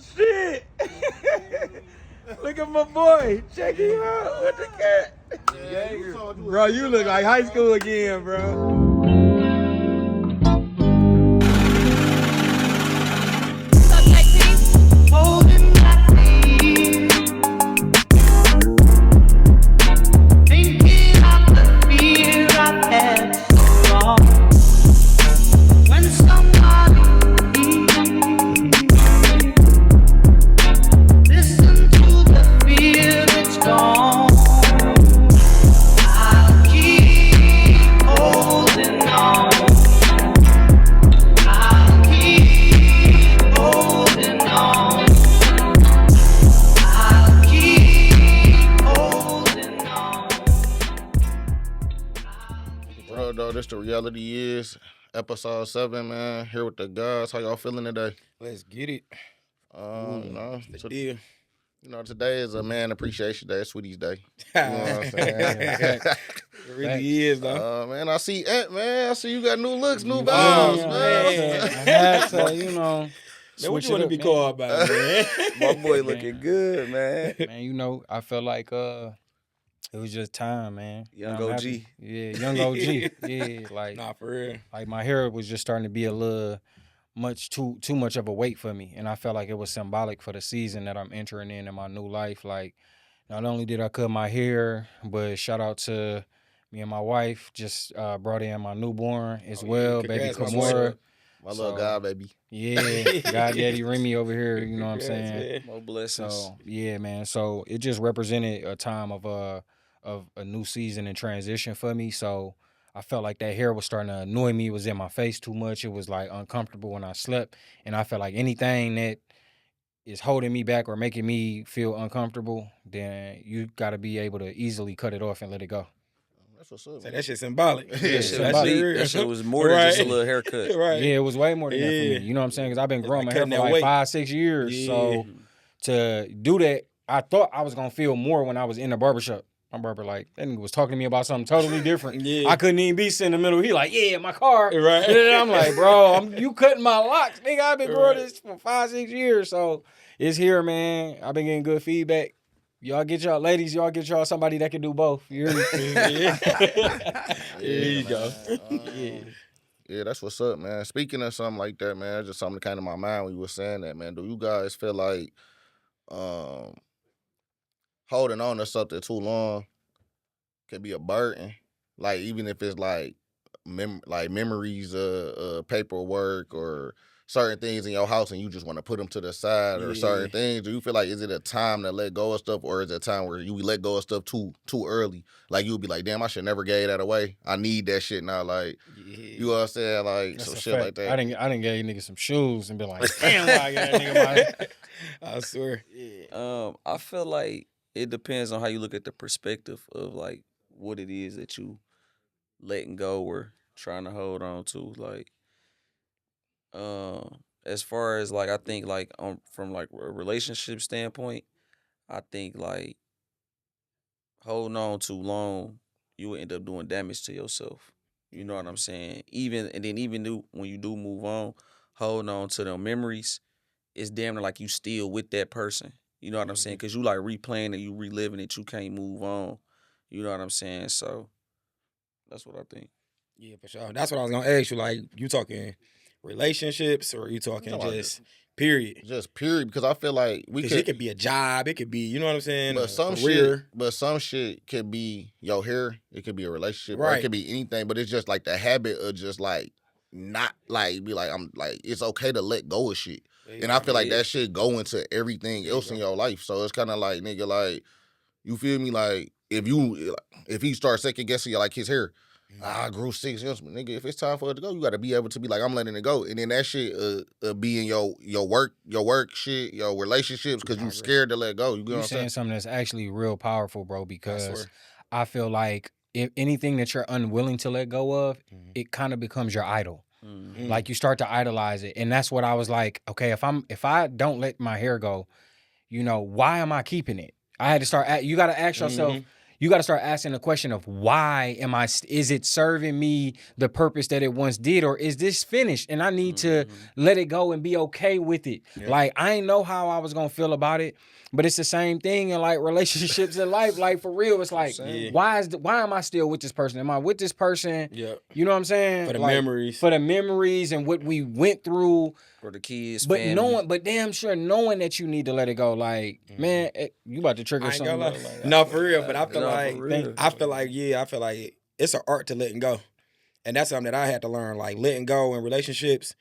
shit. Look at my boy. Check him out with the cat. Bro, you look like high school again, bro. This the reality is episode 7, man. Here with the guys. How y'all feeling today? Let's get it. Today is a man appreciation day, Sweeties Day. You know what I'm saying? It really is, though. Man, I see Ant, man. I see you got new looks, new vibes, man. I had to, man, what you want to be called by, man? My boy looking good, man. Man, I felt like it was just time, man. Young OG. Yeah, young OG. Yeah, like nah, for real. Like my hair was just starting to be a little too much of a weight for me, and I felt like it was symbolic for the season that I'm entering in my new life. Like, not only did I cut my hair, but shout out to me and my wife. Just brought in my newborn as well, baby Kamora. My little guy, baby. Yeah, Goddaddy Remy over here. You know what I'm saying? More blessings. So yeah, man. So it just represented a time of a new season and transition for me. So I felt like that hair was starting to annoy me. It was in my face too much. It was like uncomfortable when I slept. And I felt like anything that is holding me back or making me feel uncomfortable, then you got to be able to easily cut it off and let it go. That's what's up. So that shit's symbolic. Yeah, that shit was more than just a little haircut. Right. Yeah, it was way more than that for me. You know what I'm saying? Because I've been growing my hair for like 5-6 years. Yeah. So to do that, I thought I was going to feel more when I was in the barbershop. My barber, that nigga was talking to me about something totally different. Yeah. I couldn't even be sitting in the middle. He like, yeah, my car. Right. And then I'm like, bro, you cutting my locks. Nigga, I've been growing this for 5-6 years. So it's here, man. I've been getting good feedback. Y'all get y'all somebody that can do both. You hear me? There you go. Yeah, that's what's up, man. Speaking of something like that, man, just something that came to my mind when you were saying that, man. Do you guys feel like holding on to something too long can be a burden? Like, even if it's like memories, paperwork, or certain things in your house, and you just want to put them to the side, or certain things. Do you feel like, is it a time to let go of stuff, or is it a time where you let go of stuff too early? Like, you'll be like, damn, I should never gave that away. I need that shit now. Like, you know what I'm saying? Like, that's some shit fact. like that. I didn't give niggas some shoes and be like, damn, why I got that nigga my... I swear. Yeah. I feel like it depends on how you look at the perspective of like what it is that you letting go or trying to hold on to. Like, as far as like, I think like from like a relationship standpoint, I think like holding on too long, you will end up doing damage to yourself. You know what I'm saying? Even when you do move on, holding on to them memories, it's damn near like you still with that person. You know what I'm saying? Because you like replaying and you reliving it, you can't move on. You know what I'm saying? So that's what I think. Yeah, for sure. That's what I was gonna ask you. Like, you talking relationships, or you talking just period? Just period, because I feel like it could be a job, it could be, you know what I'm saying? But some shit could be your hair, it could be a relationship, or it could be anything. But it's just like the habit of just like not like be like, I'm like, it's okay to let go of shit. And I feel like that shit go into everything else in your life. So it's kind of like, nigga, like, you feel me? Like, if he starts second guessing like his hair, I grew 6 inches, nigga. If it's time for it to go, you got to be able to be like, I'm letting it go. And then that shit be in your work shit, your relationships, because you scared to let go. You know what I'm saying? Something that's actually real powerful, bro, because I feel like if anything that you're unwilling to let go of, it kind of becomes your idol. Mm-hmm. Like, you start to idolize it. And that's what I was like, okay, if I don't let my hair go, why am I keeping it? I had to start, you got to ask yourself, you got to start asking the question of why is it serving me the purpose that it once did, or is this finished and I need to let it go and be okay with it? Like, I ain't know how I was gonna feel about it, but it's the same thing in like relationships in life. Like, for real, it's like, why am I still with this person? Am I with this person? You know what I'm saying? For the like, memories. For the memories and what we went through. For the kids, but family. but damn sure knowing that you need to let it go. Like, man, you about to trigger something. Like, no, for real. But I feel like it's an art to letting go, and that's something that I had to learn. Like, letting go in relationships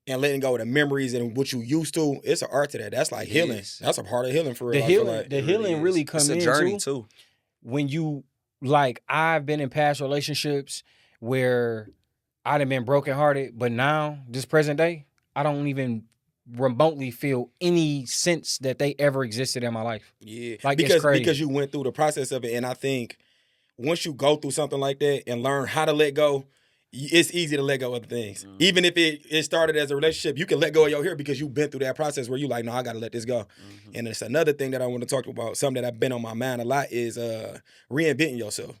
and letting go of the memories and what you used to. It's an art to that. That's like healing. That's a part of healing for real. The healing really comes in. It's a journey too. When you, like, I've been in past relationships where I'd have been brokenhearted, but now this present day, I don't even remotely feel any sense that they ever existed in my life. Yeah, like, because you went through the process of it, and I think once you go through something like that and learn how to let go, it's easy to let go of other things. Even if it started as a relationship, you can let go of your hair because you've been through that process where you like, no, I got to let this go. And it's another thing that I want to talk about, something that I've been on my mind a lot, is reinventing yourself.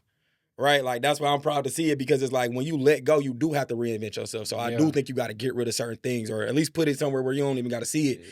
Right? Like, that's why I'm proud to see it, because it's like when you let go, you do have to reinvent yourself. So I do think you got to get rid of certain things, or at least put it somewhere where you don't even got to see it.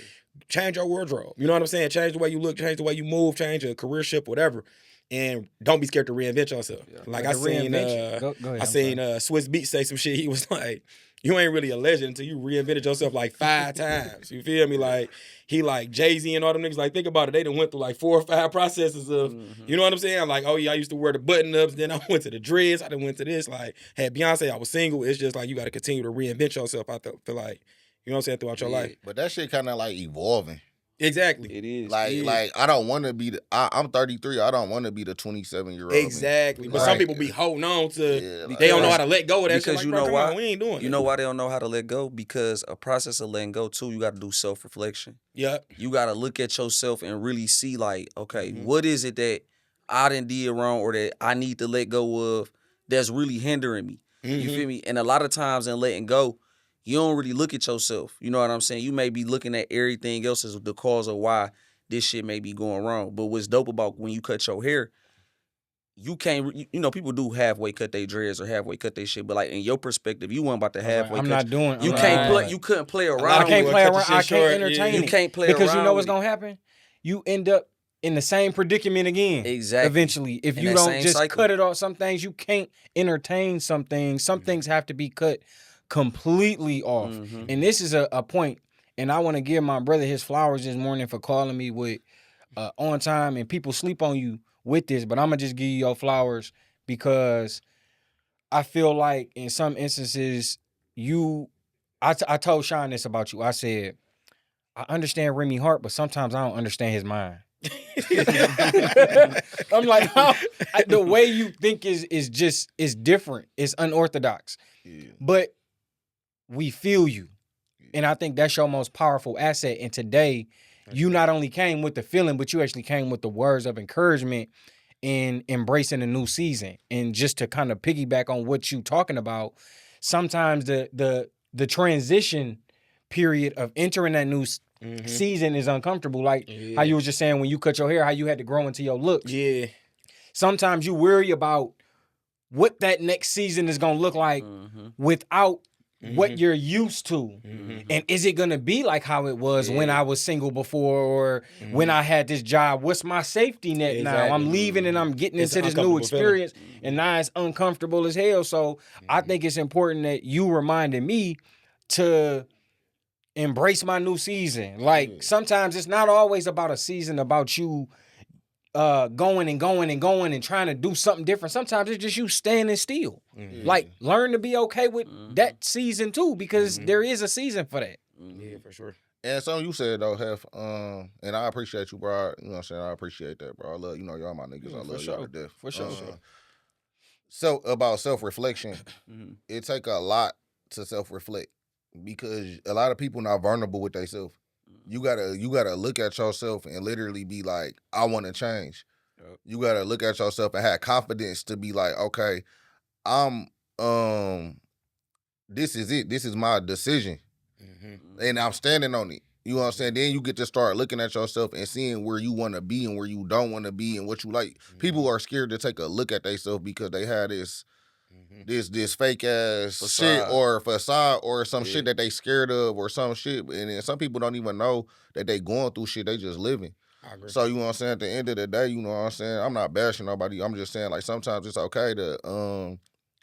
Change your wardrobe. You know what I'm saying? Change the way you look, change the way you move, change your career ship, whatever. And don't be scared to reinvent yourself. Like, I seen, I seen Swiss Beats say some shit. He was like, you ain't really a legend until you reinvented yourself like 5 times. You feel me? Like, he like Jay-Z and all them niggas. Like, think about it. They done went through like 4 or 5 processes of, you know what I'm saying? I'm like, oh yeah, I used to wear the button-ups. Then I went to the dreads. I then went to this. Like, had Beyonce, I was single. It's just like, you got to continue to reinvent yourself. I feel like, you know what I'm saying, throughout your life. But that shit kind of like evolving. Exactly. It is. Like I don't want to be I'm 33. I don't want to be the 27-year-old. Exactly. But some people be holding on to, they don't know how to let go of that because shit. You know why? We ain't doing it. You know why they don't know how to let go? Because a process of letting go too, you got to do self-reflection. Yep. You got to look at yourself and really see, like, okay, what is it that I done did wrong or that I need to let go of that's really hindering me? You feel me? And a lot of times in letting go, you don't really look at yourself. You know what I'm saying? You may be looking at everything else as the cause of why this shit may be going wrong. But what's dope about when you cut your hair, you can't, you know, people do halfway cut their dreads or halfway cut their shit. But like, in your perspective, you weren't about to halfway cut. You couldn't play around. I can't play around. I can't entertain it. You can't play because around. You know what's going to happen? You end up in the same predicament again. Exactly. Eventually. If you don't just cut it off, some things you can't entertain some things. Some things have to be cut completely off. And this is a point, and I want to give my brother his flowers this morning for calling me with on time, and people sleep on you with this, but I'm going to just give you your flowers because I feel like in some instances I told Sean this about you. I said, I understand Remy Hart, but sometimes I don't understand his mind. I'm like, the way you think is different. It's unorthodox. But we feel you. And I think that's your most powerful asset. And today, you not only came with the feeling, but you actually came with the words of encouragement in embracing a new season. And just to kind of piggyback on what you talking about, sometimes the transition period of entering that new season is uncomfortable. Like how you was just saying when you cut your hair, how you had to grow into your looks. Yeah. Sometimes you worry about what that next season is going to look like without what you're used to. And is it going to be like how it was when I was single before or when I had this job? What's my safety net now? I'm leaving and I'm getting into this new experience and now it's uncomfortable as hell. So I think it's important that you reminded me to embrace my new season. Like sometimes it's not always about a season about you going and trying to do something different. Sometimes it's just you standing still. Like learn to be okay with that season too, because there is a season for that. Yeah, for sure. And something you said though, Hef, and I appreciate you, bro. You know what I'm saying? I appreciate that, bro. I love, you know, y'all my niggas. I love y'all to death. For sure. So about self-reflection, it take a lot to self-reflect because a lot of people not vulnerable with themselves. You gotta look at yourself and literally be like, I want to change. Yep. You gotta look at yourself and have confidence to be like, okay, I'm this is it. This is my decision, and I'm standing on it. You know what I'm saying? Then you get to start looking at yourself and seeing where you want to be and where you don't want to be and what you like. People are scared to take a look at themselves because they have this fake ass shit or facade or some shit that they scared of or some shit. And then some people don't even know that they going through shit. They just living. I agree. So you know what I'm saying? At the end of the day, you know what I'm saying? I'm not bashing nobody. I'm just saying like sometimes it's okay to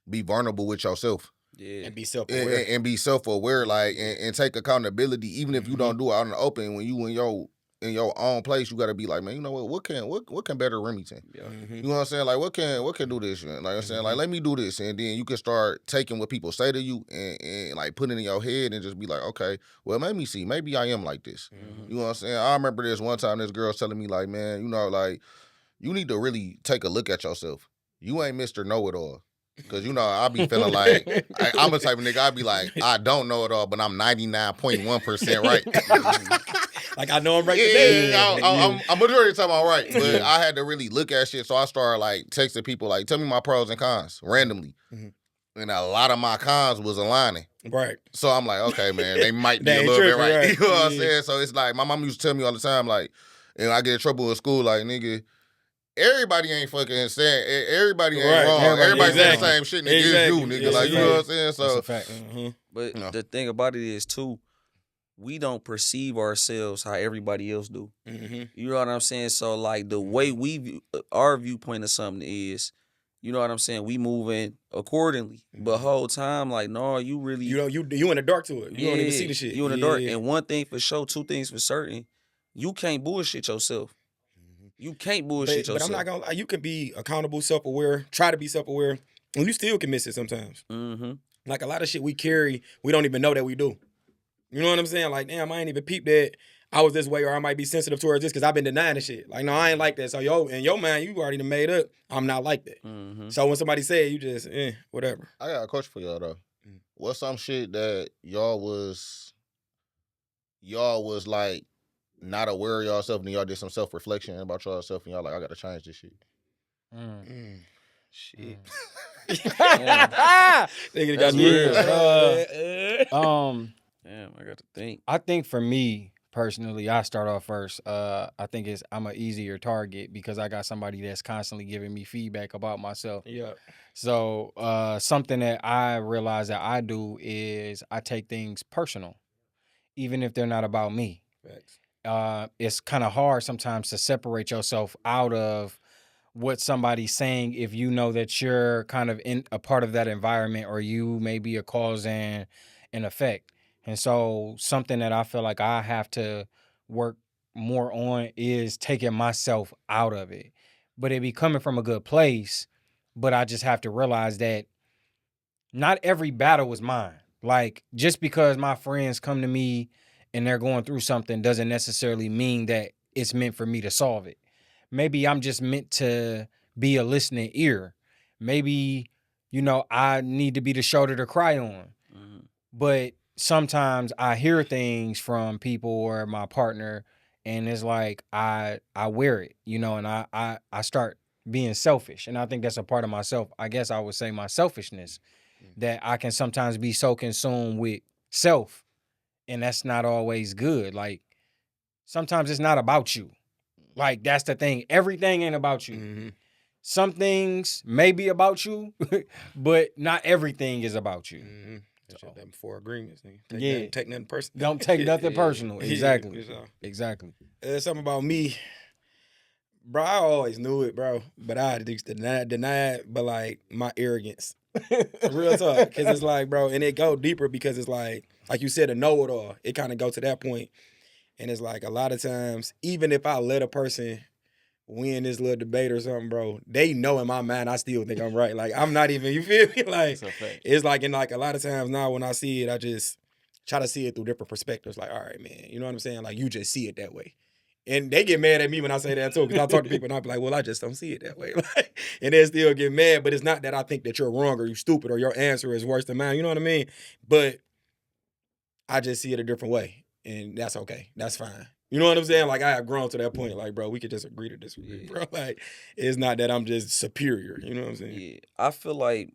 be vulnerable with yourself. Yeah. And be self-aware. And be self-aware, like, and take accountability, even if you don't do it out in the open. When you in your own place, you gotta be like, man, you know what can better Remington? Yeah. You know what I'm saying? Like, what can do this? Like I'm saying, like, let me do this, and then you can start taking what people say to you and like putting it in your head and just be like, okay, well, let me see, maybe I am like this. You know what I'm saying? I remember this one time, this girl telling me like, man, you know, like, you need to really take a look at yourself. You ain't Mr. Know-It-All. Cause you know I be feeling like I'm a type of nigga. I be like I don't know it all, but I'm 99.1% right. Like I know I'm right today. I'm majority of the time I'm right, but I had to really look at shit. So I started like texting people like, tell me my pros and cons randomly, and a lot of my cons was aligning. Right. So I'm like, okay, man, they might be a little bit right. You know what I'm saying? So it's like my mom used to tell me all the time, like, and I get in trouble in school, like, nigga. Everybody ain't fucking saying. Everybody ain't wrong. Everybody saying the same shit. Nigga, it's you, nigga. Like, you know what I'm saying? So, that's a fact. But the thing about it is too, we don't perceive ourselves how everybody else do. You know what I'm saying? So like the way we view, our viewpoint of something is, you know what I'm saying? We moving accordingly, but whole time like, no, you really, you in the dark to it. You don't even see the shit. You in the dark. And one thing for sure, two things for certain, you can't bullshit yourself. You can't bullshit yourself. But I'm not gonna lie. You can be accountable, self-aware, try to be self-aware, and you still can miss it sometimes. Like a lot of shit we carry, we don't even know that we do. You know what I'm saying? Like, damn, I ain't even peeped that I was this way, or I might be sensitive towards this because I've been denying the shit. Like, no, I ain't like that. So, in your mind, you already done made up, I'm not like that. So when somebody say it, you just, whatever. I got a question for y'all, though. What's some shit that y'all was like, not aware of yourself, and then y'all did some self-reflection about yourself, and y'all like, I gotta change this shit. Shit. Nigga got Damn, I got to think. I think for me personally, I start off first. I think I'm an easier target because I got somebody that's constantly giving me feedback about myself. Yeah. So something that I realize that I do is I take things personal, even if they're not about me. Facts. It's kind of hard sometimes to separate yourself out of what somebody's saying if you know that you're kind of in a part of that environment or you may be a cause and an effect. And so something that I feel like I have to work more on is taking myself out of it. But it be coming from a good place, but I just have to realize that not every battle is mine. Like, just because my friends come to me and they're going through something doesn't necessarily mean that it's meant for me to solve it. Maybe I'm just meant to be a listening ear. Maybe, I need to be the shoulder to cry on. But sometimes I hear things from people or my partner, and it's like I wear it, and I start being selfish. And I think that's a part of myself. I guess I would say my selfishness, that I can sometimes be so consumed with self. And that's not always good. Like, sometimes it's not about you. Like, that's the thing. Everything ain't about you. Some things may be about you, but not everything is about you. That's them 4 agreements. Take nothing personal. Don't take nothing personal. Exactly. Sure. Exactly. There's something about me, bro. I always knew it, bro. But I just deny it, but like my arrogance. Real talk. Because it's like, bro, and it go deeper because it's like you said, a know-it-all. It kind of go to that point. And it's like a lot of times, even if I let a person win this little debate or something, bro, they know in my mind I still think I'm right. Like, I'm not even, you feel me? Like, it's like, and like a lot of times now when I see it, I just try to see it through different perspectives. Like, all right, man, you know what I'm saying? Like, you just see it that way. And they get mad at me when I say that too, because I talk to people and I be like, well, I just don't see it that way. Like, and they still get mad, but it's not that I think that you're wrong or you stupid or your answer is worse than mine. You know what I mean? But I just see it a different way, and that's okay. That's fine. You know what I'm saying? Like, I have grown to that point. Like, bro, we could just agree to disagree, bro. Like, it's not that I'm just superior. You know what I'm saying? Yeah, I feel like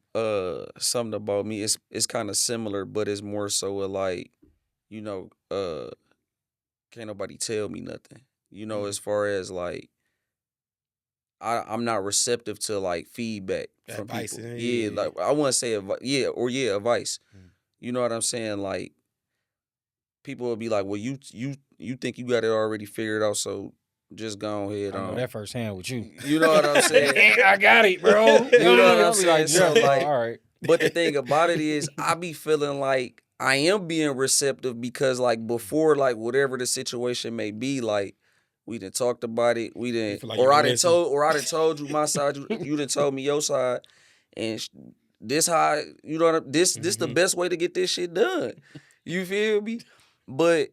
something about me it's kind of similar, but it's more so like, can't nobody tell me nothing. You know, as far as like I'm not receptive to like feedback from Advice, people. yeah. Like I wouldn't say advice. You know what I'm saying? Like people will be like, well, you think you got it already figured out, so just go ahead I know on. that firsthand with you. You know what I'm saying? I got it, bro. You know what I'm I'll be like, saying? So, yeah, like, all right. But the thing about it is, I be feeling like I am being receptive because, like, before, like, whatever the situation may be, like, we done talked about it. We done, feel like or you I can done listen. told you my side. You done told me your side, and this how you know what this the best way to get this shit done. You feel me? But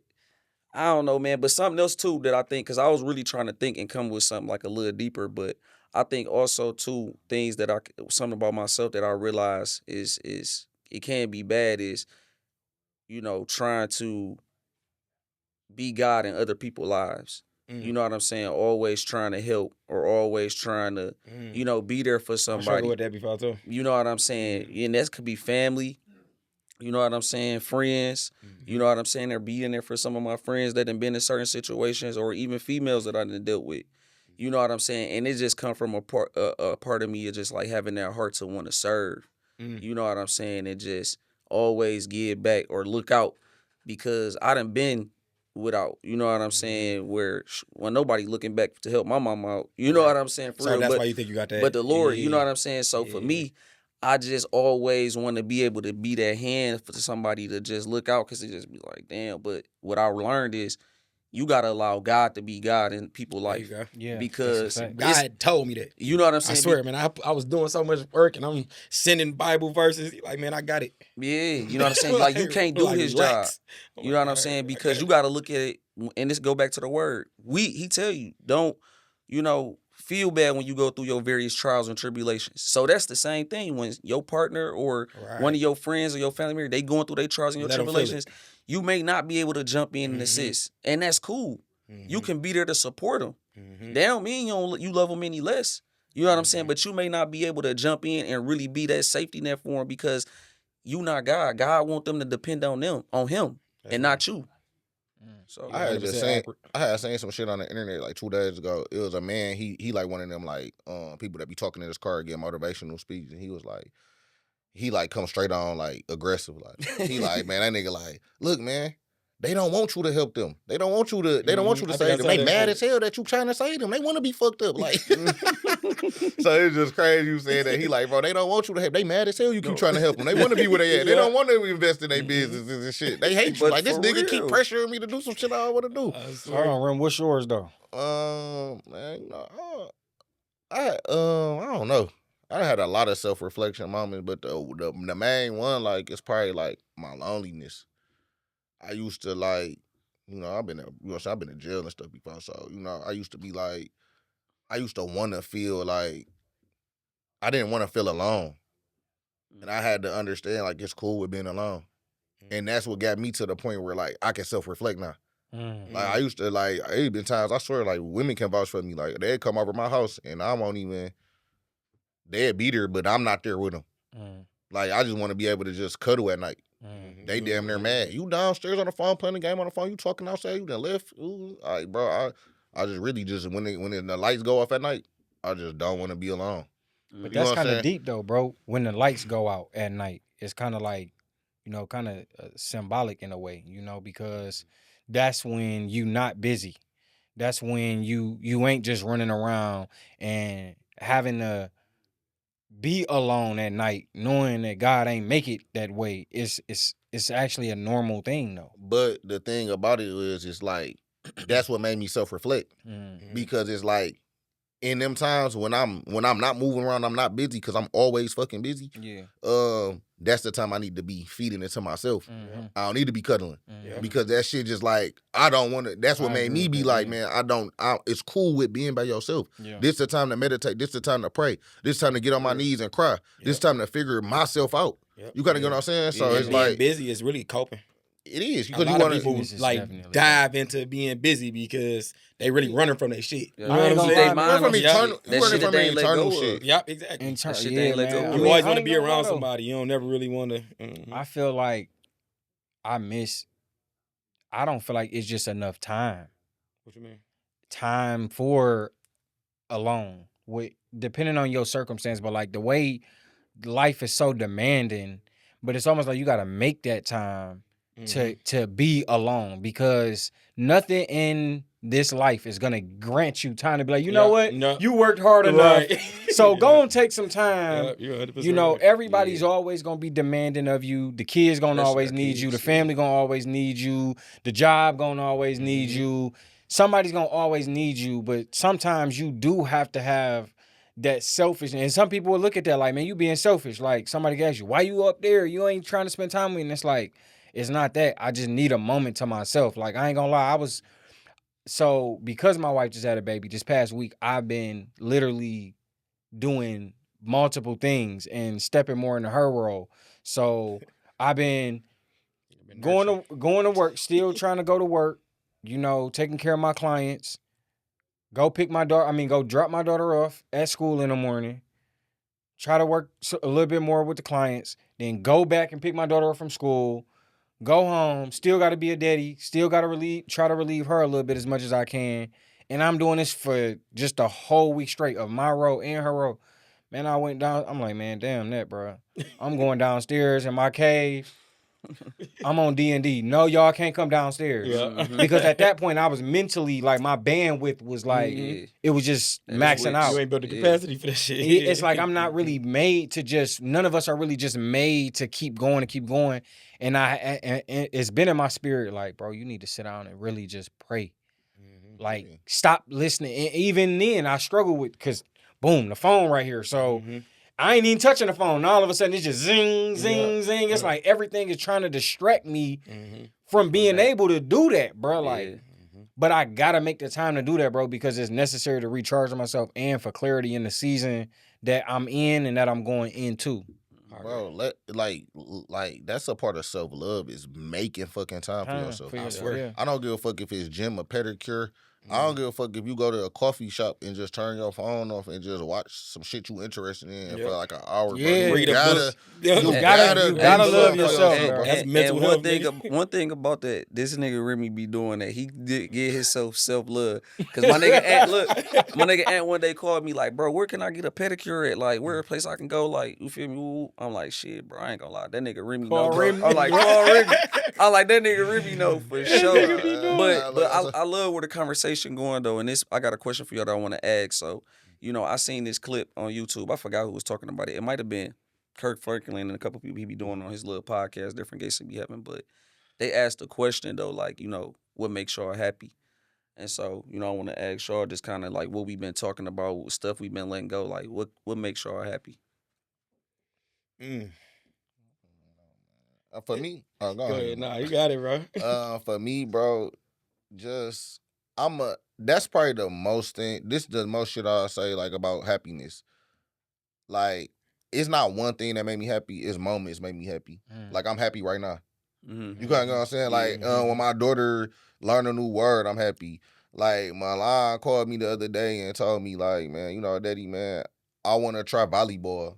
I don't know, man. But something else too that I think, because I was really trying to think and come with something like a little deeper. But I think also too things that something about myself that I realize is it can be bad is, you know, trying to be God in other people's lives. You know what I'm saying? Always trying to help or always trying to, you know, be there for I somebody. struggled with that before too. You know what I'm saying? And that could be family. You know what I'm saying? Friends. You know what I'm saying? They're being there for some of my friends that have been in certain situations, or even females that I done dealt with. You know what I'm saying? And it just come from a part of me of just like having that heart to want to serve. You know what I'm saying? And just always give back or look out, because I done been without. You know what I'm saying? Where when nobody looking back to help my mom out. You know what I'm saying? For So real. that's But, why you think you got that. but the Lord, you know Yeah. what I'm saying? So for me, I just always want to be able to be that hand for somebody to just look out, because it just be like, damn. But what I learned is you got to allow God to be God in people's There you life. go. Yeah, Because that's a fact. God told me that. you know what I'm I saying? swear, man. I was doing so much work and I'm sending Bible verses. He like, man, I got it. Yeah, you know what I'm saying? Like, you can't do like, his relax. job. You know what I'm saying? Because you got to look at it, and this go back to the word. He tell you, don't, you know, feel bad when you go through your various trials and tribulations. So that's the same thing when your partner or one of your friends or your family member, they going through their trials and your Let 'em feel tribulations. it. You may not be able to jump in and assist, and that's cool. You can be there to support them. That don't mean you love them any less. You know what I'm saying? But you may not be able to jump in and really be that safety net for them, because you not God. God want them to depend on him, and not you. So I had 100% accurate. I had seen some shit on the internet like 2 days ago. It was a man. He like one of them like people that be talking in his car, get motivational speeches, and he was like, he like come straight on like aggressive, like he like, man, that nigga like, look, man, they don't want you to help them. They don't want you to. They don't want you to I think I save them. saw They that mad quote. as hell that you trying to save them. They want to be fucked up. Like, so it's just crazy you saying that. He like, bro, they don't want you to help. They mad as hell. You keep trying to help them. They want to be where they at. They don't want to invest in their businesses and shit. They hate you. But Like, this for nigga keep real. pressuring me to do some shit I don't want to do. Hold on, Rem. What's yours though? Man, I don't know. I had a lot of self-reflection moments, but the main one, like, it's probably like my loneliness. I used to like, I've been I've been in jail and stuff before, so I used to be like, I used to want to feel like I didn't want to feel alone, and I had to understand like it's cool with being alone, and that's what got me to the point where like I can self-reflect now. Like I used to like, it been times I swear like women can vouch for me, like they'd come over my house and I won't even. They'd be there, but I'm not there with them. Like I just want to be able to just cuddle at night. They damn near mad. You downstairs on the phone playing the game on the phone. You talking outside. You done left. Ooh, like bro, I just really just when the lights go off at night, I just don't want to be alone. But You know that's what I'm kind of saying? deep though, bro. When the lights go out at night, it's kind of like, kind of symbolic in a way, because that's when you not busy. That's when you ain't just running around and having to be alone at night, knowing that God ain't make it that way. It's actually a normal thing though. But the thing about it is, it's like that's what made me self-reflect because it's like in them times when I'm not moving around, I'm not busy because I'm always fucking busy. Yeah. That's the time I need to be feeding it to myself. I don't need to be cuddling Mhm. because that shit just like I don't want to. That's what I made agree me with be that, like, yeah. man, it's cool with being by yourself. Yeah. This the time to meditate. This the time to pray. This time to get on my knees and cry. This time to figure myself out. You gotta get what I'm saying. So it's being like busy is really coping. it is A because you lot of want people Business is like definitely dive into being busy because they really running from their shit. Yeah. You know I what ain't I'm gonna saying? lie, you run from Yeah. eternal. That You running shit from that they ain't let eternal go shit. of. Yep, exactly. That shit they ain't let go of. You always I want to ain't be gonna lie, around though. somebody. You don't never really want to. I feel like I miss I don't feel like it's just enough time. What you mean? Time for alone. Depending on your circumstance, but like the way life is so demanding, but it's almost like you gotta make that time to be alone, because nothing in this life is gonna grant you time to be like, you know what? No. You worked hard enough. Right. So go and take some time. Yep, you're 100% You know, right. everybody's always gonna be demanding of you. The kids gonna Especially always our need you. The kids, family gonna always need you. The job gonna always need you. Somebody's gonna always need you. But sometimes you do have to have that selfishness. And some people will look at that like, man, you being selfish. Like somebody asks you, why you up there? You ain't trying to spend time with me. And it's like, it's not that. I just need a moment to myself. Like, I ain't gonna lie. So because my wife just had a baby this past week, I've been literally doing multiple things and stepping more into her role. So I've been going to work, still trying to go to work, you know, taking care of my clients. Go drop my daughter off at school in the morning. Try to work a little bit more with the clients. Then go back and pick my daughter up from school. Go home. Still got to be a daddy. Still got to try to relieve her a little bit as much as I can. And I'm doing this for just a whole week straight of my role and her role. Man, I went down. I'm like, man, damn that, bro. I'm going downstairs in my cave. I'm on D&D. No, y'all can't come downstairs. Yeah. Because at that point, I was mentally, like, my bandwidth was like, it was just maxing out. You ain't built the capacity for that shit. It's like I'm not really made to just, none of us are really just made to keep going and keep going. And it's been in my spirit, like, bro, you need to sit down and really just pray. Like, stop listening. And even then, I struggle with, because, boom, the phone right here. So I ain't even touching the phone. And all of a sudden, it's just zing, zing, zing. It's like everything is trying to distract me from being able to do that, bro. Like, but I got to make the time to do that, bro, because it's necessary to recharge myself and for clarity in the season that I'm in and that I'm going into. Bro, like that's a part of self-love is making fucking time for yourself. I swear. Yeah. I don't give a fuck if it's gym or pedicure. I don't give a fuck if you go to a coffee shop and just turn your phone off and just watch some shit you interested in for like an hour. Yeah. Bro. Read a book. You gotta love yourself, bro. That's mental and health. one thing about that, this nigga Remy be doing that. He did get himself self-love. Cause my nigga Ant one day called me like, bro, where can I get a pedicure at? Like, where a place I can go? Like, you feel me? Ooh. I'm like, shit, bro, I ain't gonna lie. That nigga Remy know, bro. I'm like, call Remy. I'm like, that nigga Remy know for sure. But I love where the conversation going though, and I got a question for y'all that I want to ask. So, you know, I seen this clip on YouTube. I forgot who was talking about it. It might have been Kirk Franklin and a couple people he be doing on his little podcast, different guests he be having. But they asked a question though, like, you know, what makes y'all happy? And so, you know, I want to ask y'all just kind of like what we've been talking about, stuff we've been letting go. Like, what makes y'all happy? For me, go ahead. Nah, you got it, bro. For me, bro, just that's probably the most thing. This is the most shit I'll say like about happiness. Like, it's not one thing that made me happy. It's moments make me happy. Like, I'm happy right now. You kind of know what I'm saying? Like, when my daughter learned a new word, I'm happy. Like, my line called me the other day and told me, like, man, you know, Daddy, man, I want to try volleyball.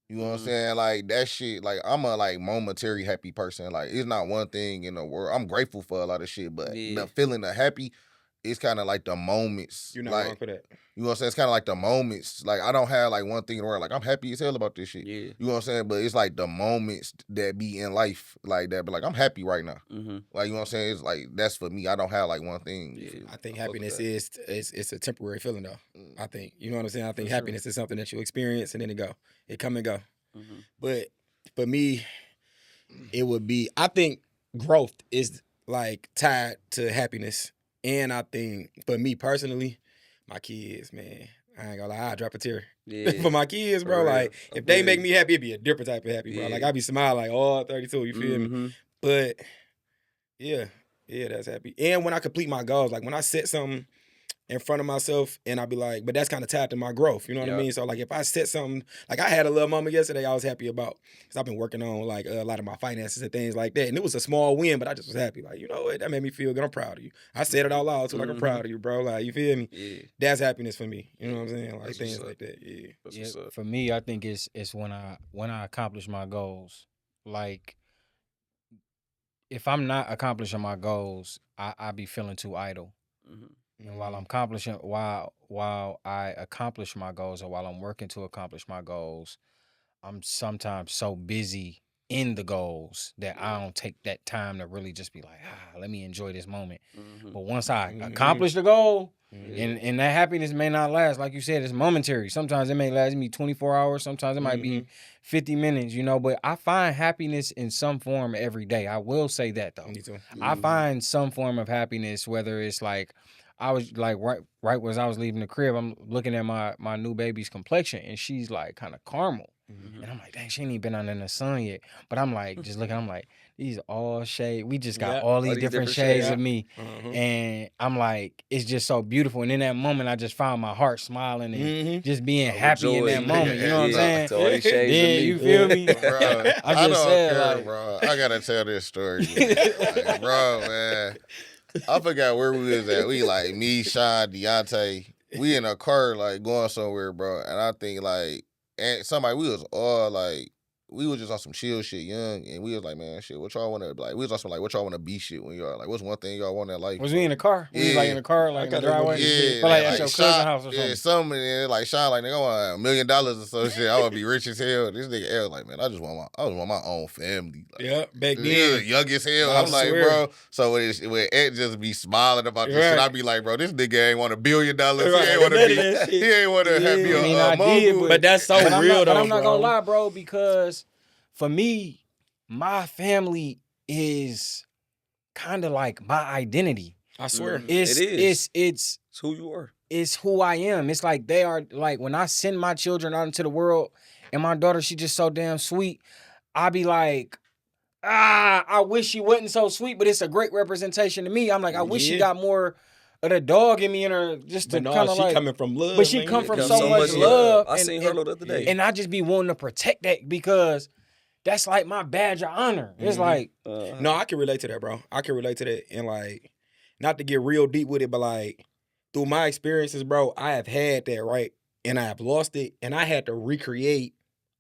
You know what I'm saying? Like, that shit, like, I'm a, like, momentary happy person. Like, it's not one thing in the world. I'm grateful for a lot of shit, but the feeling of happy, it's kind of like the moments. You're not like, wrong for that. You know what I'm saying? It's kind of like the moments. Like, I don't have, like, one thing in the world. Like, I'm happy as hell about this shit. Yeah. You know what I'm saying? But it's, like, the moments that be in life like that. But, like, I'm happy right now. Like, you know what I'm saying? It's, like, that's for me. I don't have, like, one thing. Yeah. I think happiness it's a temporary feeling, though. I think. You know what I'm saying? I think happiness is something that you experience and then it come and go. But for me, it would be, I think growth is, like, tied to happiness. And I think, for me personally, my kids, man, I ain't gonna lie, I drop a tear for my kids, bro. Like, if they make me happy, it'd be a different type of happy, bro. Like, I be smiling like, oh, 32, you feel me? But, yeah, that's happy. And when I complete my goals, like, when I set something in front of myself and I be like, but that's kind of tied to my growth, you know what I mean? So, like, if I set something, like, I had a little moment yesterday I was happy about, because I've been working on, like, a lot of my finances and things like that, and it was a small win, but I just was happy, like, you know what, that made me feel good, I'm proud of you. I said it out loud, too, like, I'm proud of you, bro, like, you feel me? Yeah. That's happiness for me, you know what I'm saying? Like, That's things what's like that, yeah. That's what's up. For me, I think it's when I accomplish my goals. Like, if I'm not accomplishing my goals, I be feeling too idle. And while I'm accomplishing, while I accomplish my goals, or while I'm working to accomplish my goals, I'm sometimes so busy in the goals that I don't take that time to really just be like, let me enjoy this moment. But once I accomplish the goal, and that happiness may not last, like you said, it's momentary. Sometimes it may last me 24 hours. Sometimes it might be 50 minutes, but I find happiness in some form every day. I will say that, though. Me too. I find some form of happiness, whether it's like, I was like right as I was leaving the crib, I'm looking at my new baby's complexion, and she's like kind of caramel. And I'm like, dang, she ain't even been under the sun yet. But I'm like, just looking, I'm like, these all shades. We just got all these different shades of me. And I'm like, it's just so beautiful. And in that moment, I just found my heart smiling and just being happy in that moment. You know what I'm saying? All these shades Then you feel me? Bro, I just said, care, like, bro. I gotta tell this story. Like, bro, man. I forgot where we was at. We like me, Sean, Deontay. We in a car like going somewhere, bro. And I think like, and somebody, we was all like, we was just on some chill shit, young, and we was like, man, shit, what y'all want to like? We was also like, what y'all want to be shit when y'all like? What's one thing y'all want in life? Was we in the car? We was like in the car, like in the driveway. Yeah, but like at your cousin's house or something. Yeah, something. And like Sean, like nigga, I want $1 million or some shit. I want to be rich as hell. This nigga L like, man, I just want my own family. Like, Yeah, back yeah, then. young as hell. I I'm like, swear. bro. So when Ed just be smiling about this shit, I be like, bro, this nigga ain't want $1 billion. Right. He ain't want to None be. of that shit. He ain't want to have me I mean, a I did, mogul. But that's so But real, I'm not bro. gonna lie, bro, because for me, my family is kind of like my identity. I swear. It's It is. It's who you are. It's who I am. It's like they are, like when I send my children out into the world, and my daughter, she just so damn sweet, I be like, I wish she wasn't so sweet, but it's a great representation to me. I'm like, I wish she got more of the dog in me in her, just to kind of she like coming from love. But she man. come from It so comes much love. I seen her the other day. And I just be wanting to protect that because that's like my badge of honor. It's like, No, I can relate to that, bro. I can relate to that. And like, not to get real deep with it, but like, through my experiences, bro, I have had that, right? And I have lost it. And I had to recreate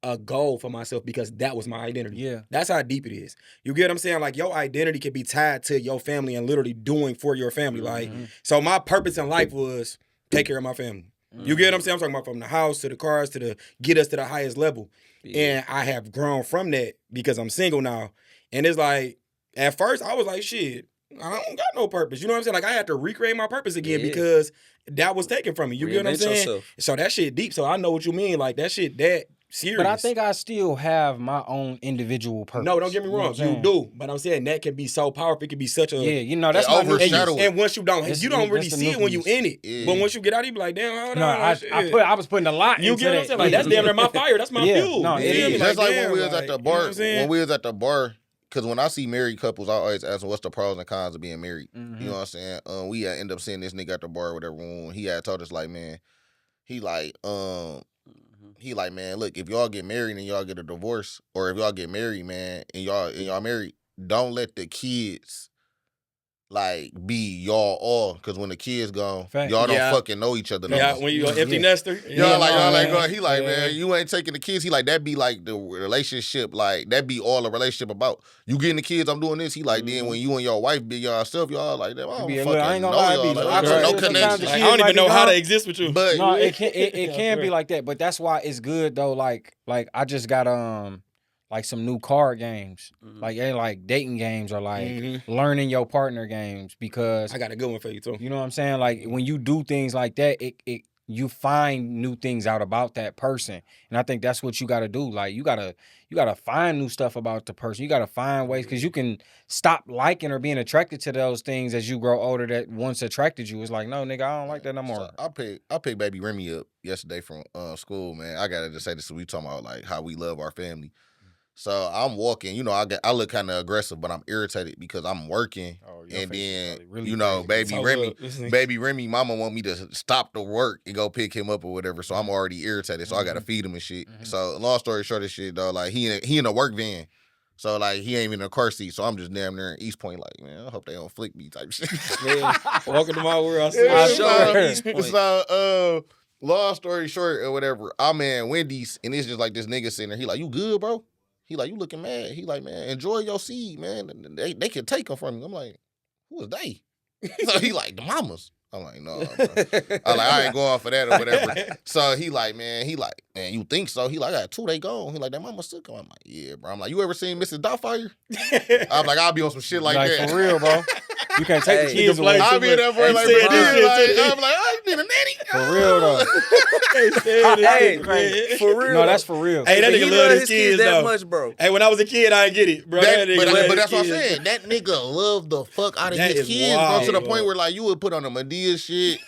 a goal for myself because that was my identity. Yeah. That's how deep it is. You get what I'm saying? Like, your identity can be tied to your family and literally doing for your family. Like, so my purpose in life was take care of my family. You get what I'm saying? I'm talking about from the house to the cars to the get us to the highest level. And I have grown from that because I'm single now. And it's like, at first I was like, shit, I don't got no purpose. You know what I'm saying? Like, I had to recreate my purpose again because that was taken from me. You get what I'm saying? Yourself. So that shit deep. So I know what you mean. Like, that shit that serious. but I think I still have my own individual purpose. No, don't get me You know wrong. what I'm You saying? do. But I'm saying that can be so powerful. It can be such a... Yeah, that's It my new overshadow piece. And once you don't really that's the see it when you nucleus. in it. Yeah. But once you get out, you be like, damn, hold No, on. I was putting a lot You into get what I'm that. saying? Like, that's damn near my fire. That's my Yeah, fuel. no, You it feel me? is. Just like damn, when we was at like, the you know bar. what I'm saying? When we was at the bar, because when I see married couples, I always ask them what's the pros and cons of being married. Mhm. You know what I'm saying? We had end up seeing this nigga at the bar or whatever. When he had told us like, man, he like, man, look, if y'all get married and y'all get a divorce, or if y'all get married, man, and y'all married, don't let the kids like be y'all all, because when the kids gone, Fact. y'all don't Yeah. fucking know each other no Yeah, more. when you an empty Yeah. nester. Y'all like, man. he like, Yeah. man, you ain't taking the kids. He like, that be like the relationship, like, that be all the relationship about. You getting the kids, I'm doing this. He like, then when you and your wife be yourself, y'all like, damn, I don't Be a fucking little- I ain't know gonna lie, y'all. be Like, like, I don't know sometimes the connection. kids Like, I might don't even be know how gone. to exist with you. But No, it can be Yeah. like that, but that's why it's good though. Like I just got like some new card games, like they like dating games or like learning your partner games, because I got a good one for you, too. you know what I'm saying. Like when you do things like that, it you find new things out about that person, and I think that's what you got to do. Like you gotta find new stuff about the person. You gotta find ways, because you can stop liking or being attracted to those things as you grow older that once attracted you. It's like, no, nigga, I don't like that no more. So I picked baby Remy up yesterday from school, man. I gotta just say this. We talking about like how we love our family. So I'm walking, you know, I look kind of aggressive, but I'm irritated because I'm working, your and face is then probably really you know, crazy. baby Remy, mama want me to stop the work and go pick him up or whatever. So I'm already irritated. So I gotta feed him and shit. So long story short, this shit though, like he in a work van. So like he ain't even in a car seat. So I'm just damn near in East Point, like, man, I hope they don't flick me type shit. Welcome to my world. So long story short or whatever, I'm in Wendy's and it's just like this nigga sitting there. He like, you good, bro? He like, you looking mad. He like, man, enjoy your seed, man. They can take them from you. I'm like, who is they? So he like, the mamas. I'm like, no, bro. I'm like, I ain't going for that or whatever. So he like, man, you think so? He like, I got 2, they gone. He like, that mama still come. I'm like, yeah, bro. I'm like, you ever seen Mrs. Doubtfire? I'm like, I'll be on some shit like that. For real, bro. You can't take the kids away. I'll be in that boy like, I'm like, I ain't been a nanny. For real, though. Hey, for real. No, that's for real. Hey, that nigga love his kids that though. much, bro. Hey, when I was a kid, I didn't get it, bro. But that's what I'm saying. That nigga loved the fuck out of That his is kids, wild, bro, to the bro. point where like you would put on a Medea shit.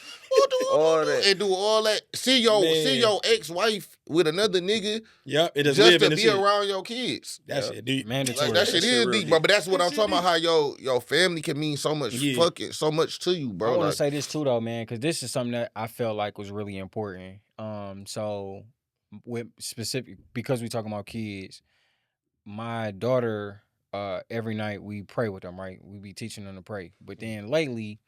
All that. And do all that. See your ex-wife with another nigga. Yep, it just live to in the be shit. around your kids. That shit deep. Mandatory. Like, that shit is deep, bro. But that's what I'm talking about. How your family can mean so much so much to you, bro. I want like, to say this too, though, man, because this is something that I felt like was really important. So with specific, because we talking about kids, my daughter, every night we pray with them, right? We be teaching them to pray. But then lately,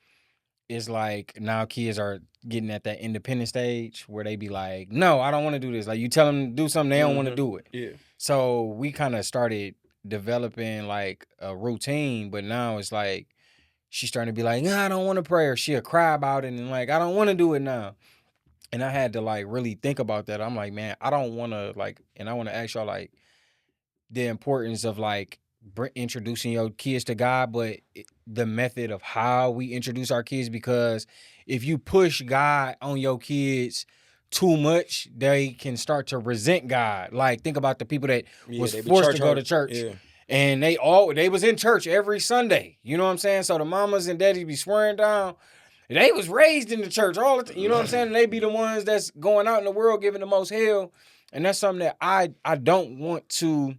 it's like now kids are getting at that independent stage where they be like, no, I don't want to do this. Like you tell them to do something, they don't want to do it. Yeah. So we kind of started developing like a routine, but now it's like she's starting to be like, nah, I don't want to pray, or she'll cry about it and like, I don't want to do it now. And I had to like really think about that. I'm like, man, I don't want to like, and I want to ask y'all like the importance of like introducing your kids to God, but the method of how we introduce our kids, because if you push God on your kids too much, they can start to resent God. Like think about the people that was forced to go to church. Yeah. And they was in church every Sunday. You know what I'm saying? So the mamas and daddies be swearing down. They was raised in the church all the time. You know what I'm saying? And they be the ones that's going out in the world giving the most hell. And that's something that I don't want to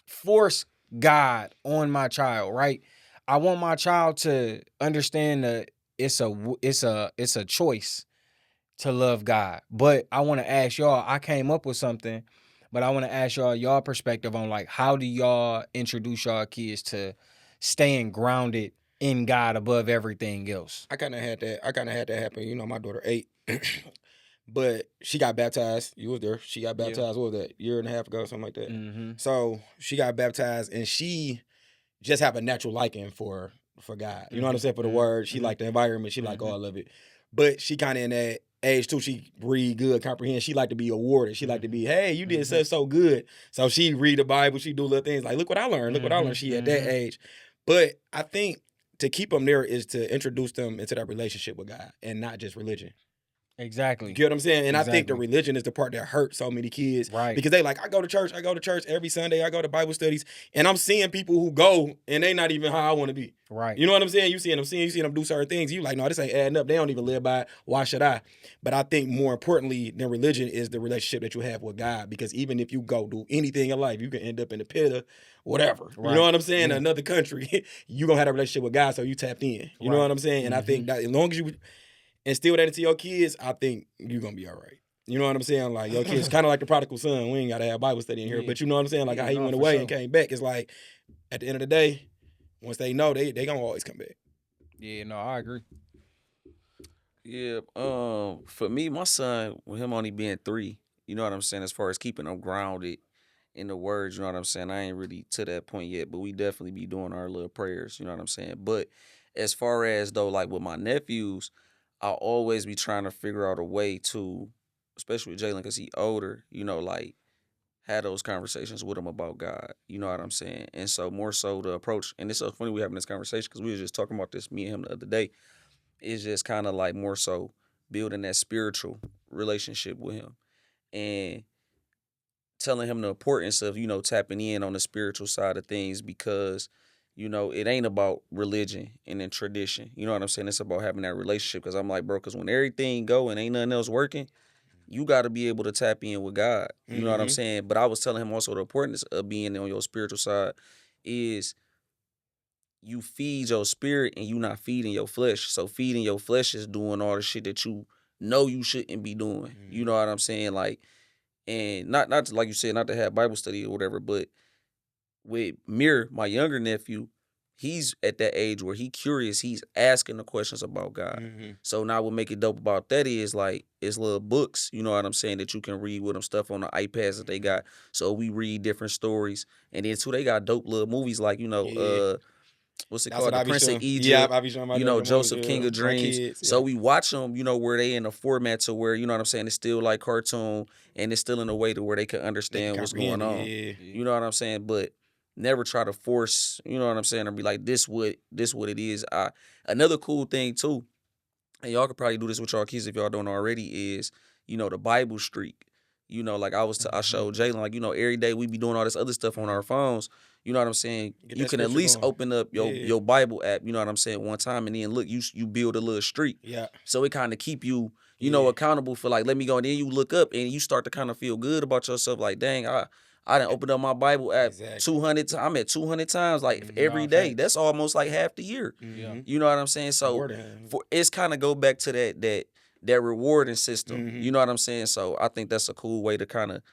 force God on my child, right? I want my child to understand that it's a choice to love God. But I want to ask y'all, I came up with something, but I want to ask y'all perspective on like how do y'all introduce y'all kids to staying grounded in God above everything else? I kind of had that happen. You know, my daughter 8. But she got baptized. You was there. She got baptized. What was that? Year and a half ago, something like that. Mm-hmm. So she got baptized, and she just have a natural liking for God. You know what I'm saying? For the word, she liked the environment. She liked all of it. But she kind of in that age too. She read good, comprehend. She like to be awarded. She like to be, hey, you did so good. So she read the Bible. She do little things like, look what I learned. Look what I learned. She at that age. But I think to keep them there is to introduce them into that relationship with God and not just religion. Exactly. You get what I'm saying? And Exactly. I think the religion is the part that hurts so many kids. Right. Because they like, I go to church every Sunday, I go to Bible studies, and I'm seeing people who go and they not even how I want to be. Right. You know what I'm saying? You seeing them do certain things. You like, no, this ain't adding up. They don't even live by it. Why should I? But I think more importantly than religion is the relationship that you have with God. Because even if you go do anything in life, you can end up in the pit of whatever. Right. You know what I'm saying? Another country, you going to have a relationship with God, so you tapped in. You know what I'm saying? And I think that as long as you instill that into your kids, I think you're going to be all right. You know what I'm saying? Like, your kids kind of like the prodigal son. We ain't got to have Bible study in here. But you know what I'm saying? Like, how he went away and came back. It's like, at the end of the day, once they know, they going to always come back. Yeah, no, I agree. Yeah, for me, my son, with him only being 3, you know what I'm saying, as far as keeping him grounded in the words, you know what I'm saying, I ain't really to that point yet, but we definitely be doing our little prayers, you know what I'm saying. But as far as, though, like with my nephews, I'll always be trying to figure out a way to, especially with Jalen, because he older, you know, like, have those conversations with him about God, you know what I'm saying. And so more so the approach, and it's so funny we having this conversation because we were just talking about this, me and him, the other day. It's just kind of like more so building that spiritual relationship with him and telling him the importance of, you know, tapping in on the spiritual side of things, because, you know, it ain't about religion and then tradition. You know what I'm saying? It's about having that relationship, because I'm like, bro, because when everything go and ain't nothing else working, you got to be able to tap in with God. You know what I'm saying? But I was telling him also the importance of being on your spiritual side is you feed your spirit and you not feeding your flesh. So feeding your flesh is doing all the shit that you know you shouldn't be doing. You know what I'm saying? Like, and not to, like you said, not to have Bible study or whatever, but with Mir, my younger nephew, he's at that age where he curious. He's asking the questions about God. So now what make it dope about that is like it's little books, you know what I'm saying, that you can read with them, stuff on the iPads that they got. So we read different stories, and then too they got dope little movies like what's it That's called? what The I be Prince of showing. Egypt. Yeah, I be showing my daughter Joseph movies, King of my Dreams. kids, So we watch them, where they in a format to where, you know what I'm saying, it's still like cartoon and it's still in a way to where they can understand what's going on. Yeah. You know what I'm saying? But never try to force, you know what I'm saying, or be like, this what it is. Another cool thing too, and y'all could probably do this with y'all kids if y'all don't already, is, the Bible streak. Like I showed Jalen, like, every day we be doing all this other stuff on our phones. You know what I'm saying? Get You that can at scripture least going. open up your Bible app, you know what I'm saying, one time, and then look, you build a little streak. Yeah. So it kind of keep you, accountable for like, let me go, and then you look up and you start to kind of feel good about yourself, like, dang, I done opened up my Bible app 200 times. I'm at 200 times, like every day. That's almost like half the year. You know what I'm saying? So it's kind of go back to that rewarding system. You know what I'm saying? So I think that's a cool way to kind of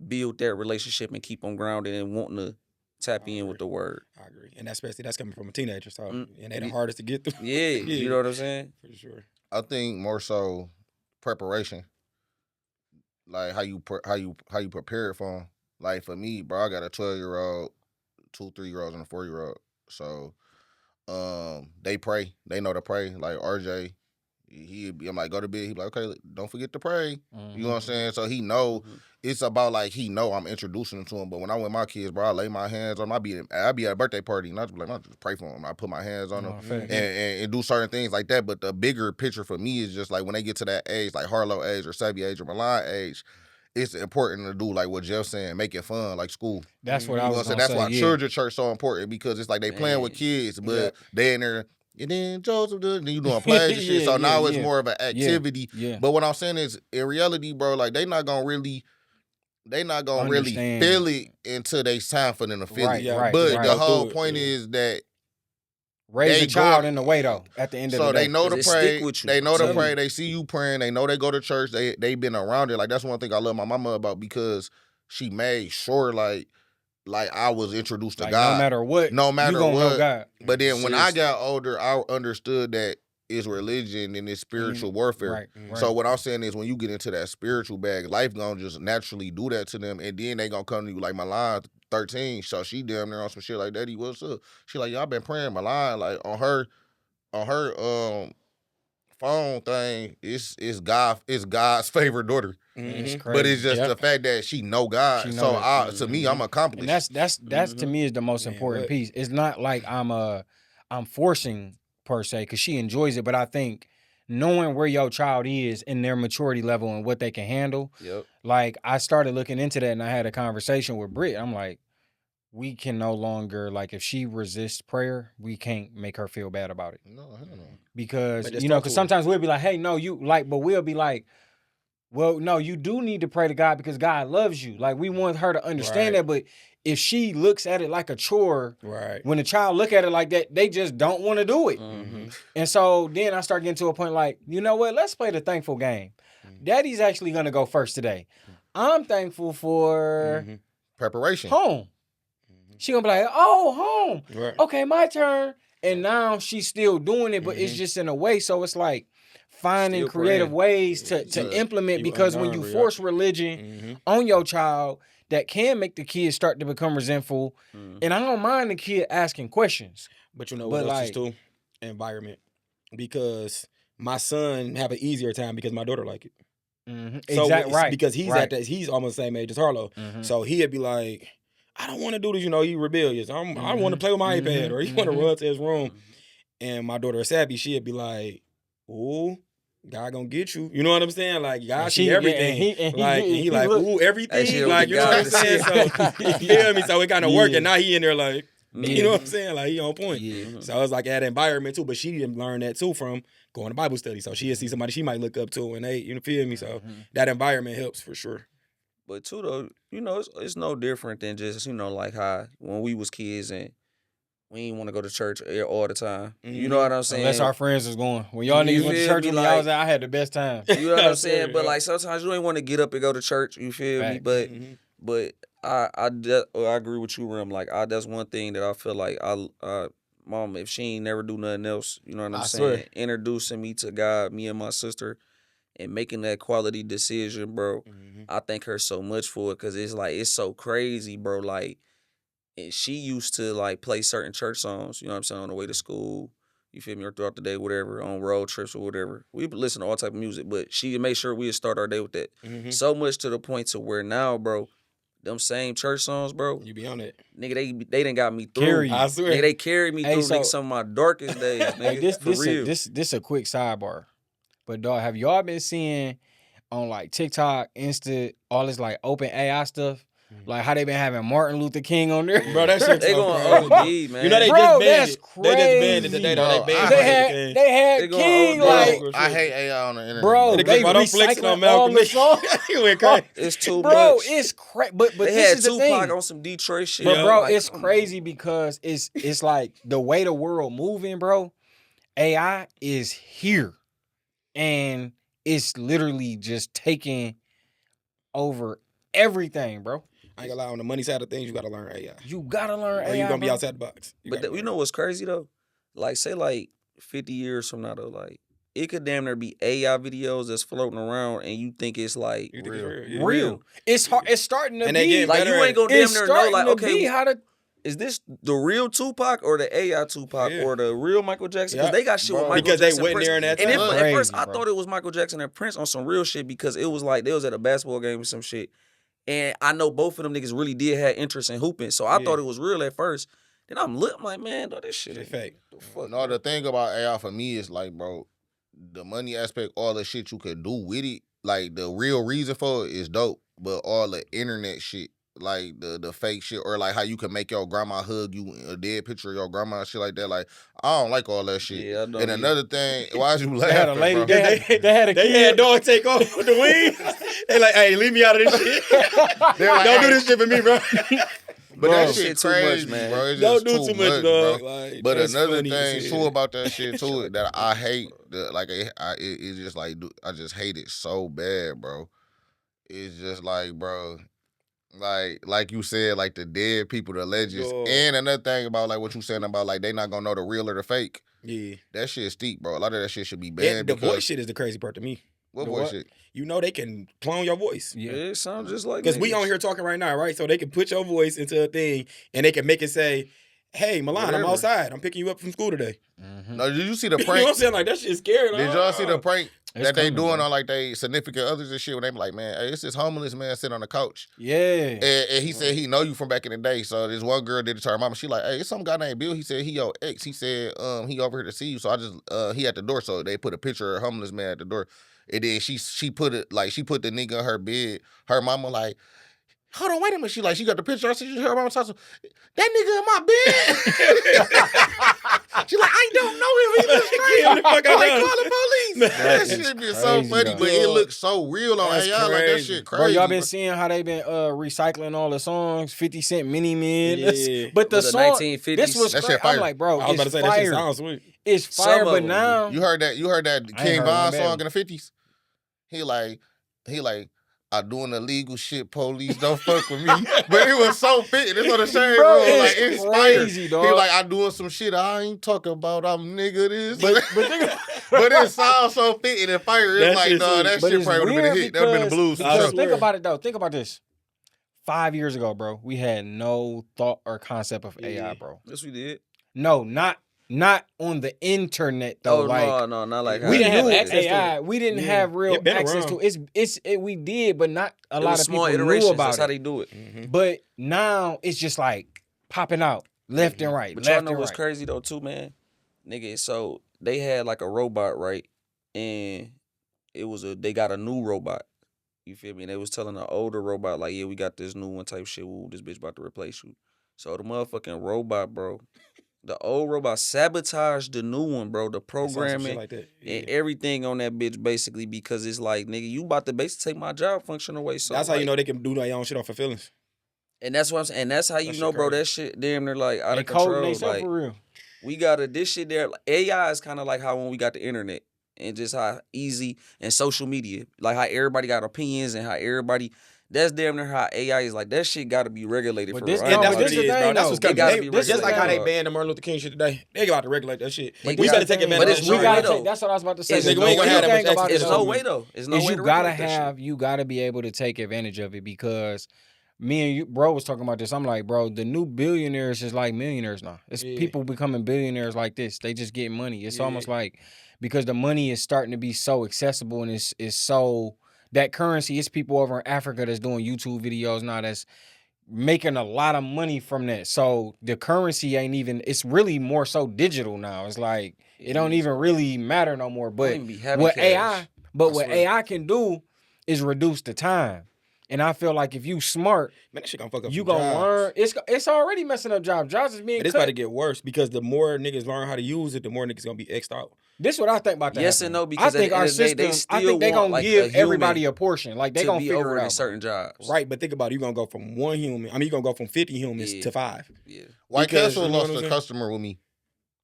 build that relationship and keep them grounded and wanting to tap in with the word. I agree. And especially that's coming from a teenager, so and they're the hardest to get through. Yeah, you know what I'm saying? For sure. I think more so preparation, like how you prepare it for them. Like for me, bro, I got a 12-year-old, 2 3-year-olds, and a 4-year-old. So, they pray. They know to pray. Like RJ, I'm like, go to bed. He be like, okay, don't forget to pray. You know what I'm saying? So he know it's about like he know I'm introducing him to him. But when I'm with my kids, bro, I lay my hands on. I be at a birthday party, and I just be like, I just pray for them. I put my hands on them and do certain things like that. But the bigger picture for me is just like when they get to that age, like Harlow age or Savvy age or Milan age, it's important to do like what Jeff's saying, make it fun, like school. That's what I was gonna That's say. why children's church so important, because it's like they playing with kids, but they in there. And then Joseph does, and you doing plays and shit. So now it's more of an activity. Yeah. But what I'm saying is, in reality, bro, like they not gonna really feel it until they time for them to feel it. But the whole point is that raise a child in the way though. At the end of the day, so they know to pray. They know to pray. You. They see you praying. They know they go to church. They been around it. Like that's one thing I love my mama about, because she made sure like I was introduced to God. No matter what. No matter you gonna what. Know God. But then when I got older, I understood that it's religion and it's spiritual warfare. Right. So what I'm saying is, when you get into that spiritual bag, life gonna just naturally do that to them, and then they gonna come to you like Milan, 13. So she damn near on some shit like, Daddy, what's up? She like, y'all been praying Milan, like on her phone thing. It's God's favorite daughter. But it's just the fact that she know God. To me, I'm accomplished. And that's to me is the most important piece. It's not like I'm forcing per se, because she enjoys it, but I think knowing where your child is in their maturity level and what they can handle. Like I started looking into that, and I had a conversation with Britt. I'm like, we can no longer, like, if she resists prayer, we can't make her feel bad about it. No, hell no. Because because sometimes we'll be like, hey, no, you like, but we'll be like, well, no, you do need to pray to God because God loves you. Like, we want her to understand that, but if she looks at it like a chore, when a child look at it like that, they just don't want to do it. And so then I start getting to a point like, you know what? Let's play the thankful game. Daddy's actually going to go first today. I'm thankful for preparation. Home. She going to be like, oh, home. Okay, my turn. And now she's still doing it, but it's just in a way. So it's like finding creative ways to implement, because when you force religion on your child, that can make the kid start to become resentful. And I don't mind the kid asking questions. But you know what else is too? Environment. Because my son have an easier time because my daughter like it. So because he's almost the same age as Harlow. So he'd be like, I don't want to do this, he rebellious. I want to play with my iPad, or he want to run to his room. And my daughter Sabby, she'd be like, ooh, God gonna get you. You know what I'm saying? Like, God see everything. And he like, ooh, everything. Like, you know what I'm saying? So, you feel me? So it kind of worked. And now he in there like, you know what I'm saying? Like, he on point. So it's like that environment too. But she didn't learn that too from going to Bible study. So she'll see somebody she might look up to, and you feel me? So that environment helps for sure. But too though, it's no different than just, like how when we was kids and we didn't want to go to church all the time. You know what I'm saying? Unless our friends was going. When y'all niggas went to church with me, I had the best time. You know what I'm saying? But like sometimes you ain't want to get up and go to church. You feel me? But I agree with you, Rim. Like that's one thing that I feel like mom, if she ain't never do nothing else, you know what I'm I saying? swear. Introducing me to God, me and my sister, and making that quality decision, bro. I thank her so much for it because it's like, it's so crazy, bro. Like, and she used to like play certain church songs, you know what I'm saying, on the way to school. You feel me? Or throughout the day, whatever, on road trips or whatever. We listen to all type of music, but she made sure we would start our day with that. So much to the point to where now, bro, them same church songs, bro. You be on it. Nigga, they done got me through. Carry you. I swear. Nigga, they carried me Hey, through, so- nigga, some of my darkest days, nigga. Hey, For real. this a quick sidebar. But dog, have y'all been seeing on like TikTok, Insta, all this like open AI stuff? Like how they been having Martin Luther King on there? Bro, that shit They so going crazy. OD, man. You know they Bro, just banned that's it. They just banned it crazy. today. No, Though. They banned I- Martin Luther King. They had They going King OD. like, Bro, I hate AI on the internet. bro, Niggas they about I'm flexing on recycling all Malcolm the X. songs. He went crazy. It's too Bro, much. it's crazy. But They this had is the Tupac thing. on some Detroit shit. But Yeah. bro, Like, it's come crazy because it's like the way the world moving, bro. AI is here, and it's literally just taking over everything, bro. I ain't gonna lie, on the money side of things, you gotta learn AI. You gotta learn Or AI. you gonna be bro. outside the box. But you know what's crazy though? Like, say like 50 years from now though, like it could damn near be AI videos that's floating around, and you think it's like You think it's real? Yeah. real. It's hard. It's starting to And they be getting like better you at ain't gonna It's damn near know. starting Like, to okay, be how to. is this the real Tupac or the AI Tupac Yeah. or the real Michael Jackson? Because Yeah. they got shit with Bro, Michael because they Jackson. went Prince. there in that And time. at Crazy, first, I bro. thought it was Michael Jackson and Prince on some real shit because it was like they was at a basketball game or some shit. And I know both of them niggas really did have interest in hooping. So I Yeah. thought it was real at first. Then I'm like, man, though, this shit Shit ain't fake. the fuck. No, the thing about AI for me is like, bro, the money aspect, all the shit you could do with it, like the real reason for it is dope. But all the internet shit, like the fake shit, or like how you can make your grandma hug you, a dead picture of your grandma and shit like that. Like, I don't like all that shit. Yeah, I don't And either. another thing, why is you They had a laughing, lady. bro? They had a They kid. had dog take off the wings. They like, hey, leave me out of this shit. They're like, Don't do hey, this shit for me, bro. But Bro, that shit shit too much, crazy, man. bro. It's Don't just do too much, bro. dog. Like, But that's another funny as thing hell. too about that shit too that I hate, it's just like I just hate it so bad, bro. It's just like, bro, like you said, like the dead people, the legends, Dog. and another thing about like what you saying about like they not gonna know the real or the fake. Yeah. That shit steep, bro. A lot of that shit should be And banned. the because voice shit is the crazy part to me. What The voice what? shit? You know they can clone your voice. Yeah, it sounds just like Because we niggas. on here talking right now, right? So they can put your voice into a thing and they can make it say, hey, Milan, I'm Whatever. outside. I'm picking you up from school today. Mhm. No, did you see the You know what I'm prank? saying? Like, that shit's scary. Did y'all see the prank It's that they coming, doing bro. on like they significant others and shit? When they be like, man, hey, it's this homeless man sitting on the couch. Yeah. And he said he know you from back in the day. So this one girl did it to her mama. She like, hey, it's some guy named Bill. He said he your ex. He said he over here to see you. So I just he at the door. So they put a picture of a homeless man at the door. And then she put it like she put the nigga in her bed. Her mama like, hold on, wait a minute. She like, she got the picture. I said, her mama talking, that nigga in my bed. She like, I don't know him. He was crazy. Get the fuck out Like, of call the police. That That is shit be so crazy, funny, though. but it looks so real on That's AI. Like that crazy. shit Bro, crazy. y'all been seeing how they been recycling all the songs, 50 Cent, Mini Man. Yeah. But the With the song, 1950s. this was That crazy. shit fire. I'm like, bro, I was about to it's say that shit fire. sounds sweet. It's Some fire, of but them now You heard that ain't King heard Von one, song baby. in the 50s? He like, I doing illegal shit, police don't fuck with me. But it was so fitting. It's on the same Bro, road. Like, it's it's crazy, fire. dog. He like, I doing some shit I ain't talking about. I'm nigga this. But think But it sounds so fitting and fire. It's That like, shit nah, sweet. that but shit it's probably would have been a weird hit. That would have been the blues. for I because sure. think swear. about it though. Think about this. 5 years ago, bro, we had no thought or concept of Yeah. AI, bro. Yes, we did. No, not on the internet though. Oh, like no, not like we how we didn't it have knew is. access to AI. We didn't Yeah. have real It been access around. to it. We did, but not a It lot was of small people knew iterations. about That's it. how they do it. Mhm. But now it's just like popping out left and right, But y'all left know and what's right. crazy though too, man? Nigga, so they had like a robot, right? And they got a new robot. You feel me? And they was telling the older robot, like, yeah, we got this new one type shit. Woo, this bitch about to replace you. So the motherfucking robot, bro, the old robot sabotaged the new one, bro. The It sounds some shit programming like that. and Yeah. everything on that bitch, basically, because it's like, nigga, you about to basically take my job function away. So That's how you like- know they can do their own shit off of feelings. And that's what I'm saying. And that's how you That know, shit bro, crazy. that shit damn near like out They of coding control. themselves Like, for real. we gotta this shit there. Like, AI is kind of like how when we got the internet and just how easy and social media, like how everybody got opinions and how everybody That's damn near how AI is. Like that shit got to be regulated But for this- real. And No, that's but what this it the is, bro. thing, That's though. what's It coming. gotta be Just like how they regulated. banned the Martin Luther King shit today. They got to regulate that shit. It We got- got to take But advantage it's of no that we shit. gotta way, though. take, that's what I was about to say. It's The no way way, you though. think about It's it, no though, way though. It's no is way you to gotta regulate that shit. have, you gotta be able to take advantage of it, because me and you, bro, was talking about this. I'm like, bro, the new billionaires is like millionaires now. It's people becoming billionaires like this. They just get money. It's almost like, because the money is starting to be so accessible, and it's so, that currency, it's people over in Africa that's doing YouTube videos now that's making a lot of money from that. So the currency ain't even, it's really more so digital now. It's like it don't even really matter no more. But even be having what cash. what AI can do is reduce the time. And I feel like if you smart, Man, that shit gonna fuck up you some gonna jobs. learn. It's already messing up jobs. Jobs is being But it's cut. about to get worse because the more niggas learn how to use it, the more niggas gonna be X'd out. This what I think about that. Yes and no, I because think at the our end of the day, they system, I still think they want, gonna like, give a human everybody a portion. Like they to gonna be figure over it in out. certain jobs. Right, but think about it. You're gonna go from one human. I mean, you're gonna go from 50 humans Yeah. to 5. Yeah. White Because, Castle you know lost what I'm a saying? customer with me.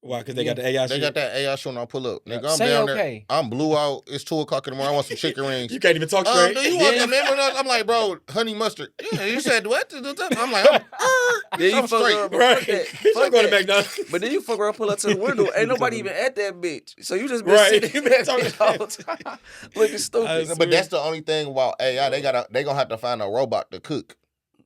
Why? Because they got the AI They shit. got that AI shit when I pull up. Nigga, I'm Say down okay. there. I'm blue out. It's 2:00 in the morning. I want some chicken rings. You can't even talk straight. Do you want that member? I'm like, bro, honey mustard. Yeah, you said what? I'm like, Then you I'm fuck straight. around, Right. fuck that. Bitch, Fuck I'm going to that. McDonald's. But then you fuck around, pull up to the window. Ain't nobody even at that bitch. So you just been Right. sitting there the whole time, looking stupid. But that's the only thing about AI. They gonna have to find a robot to cook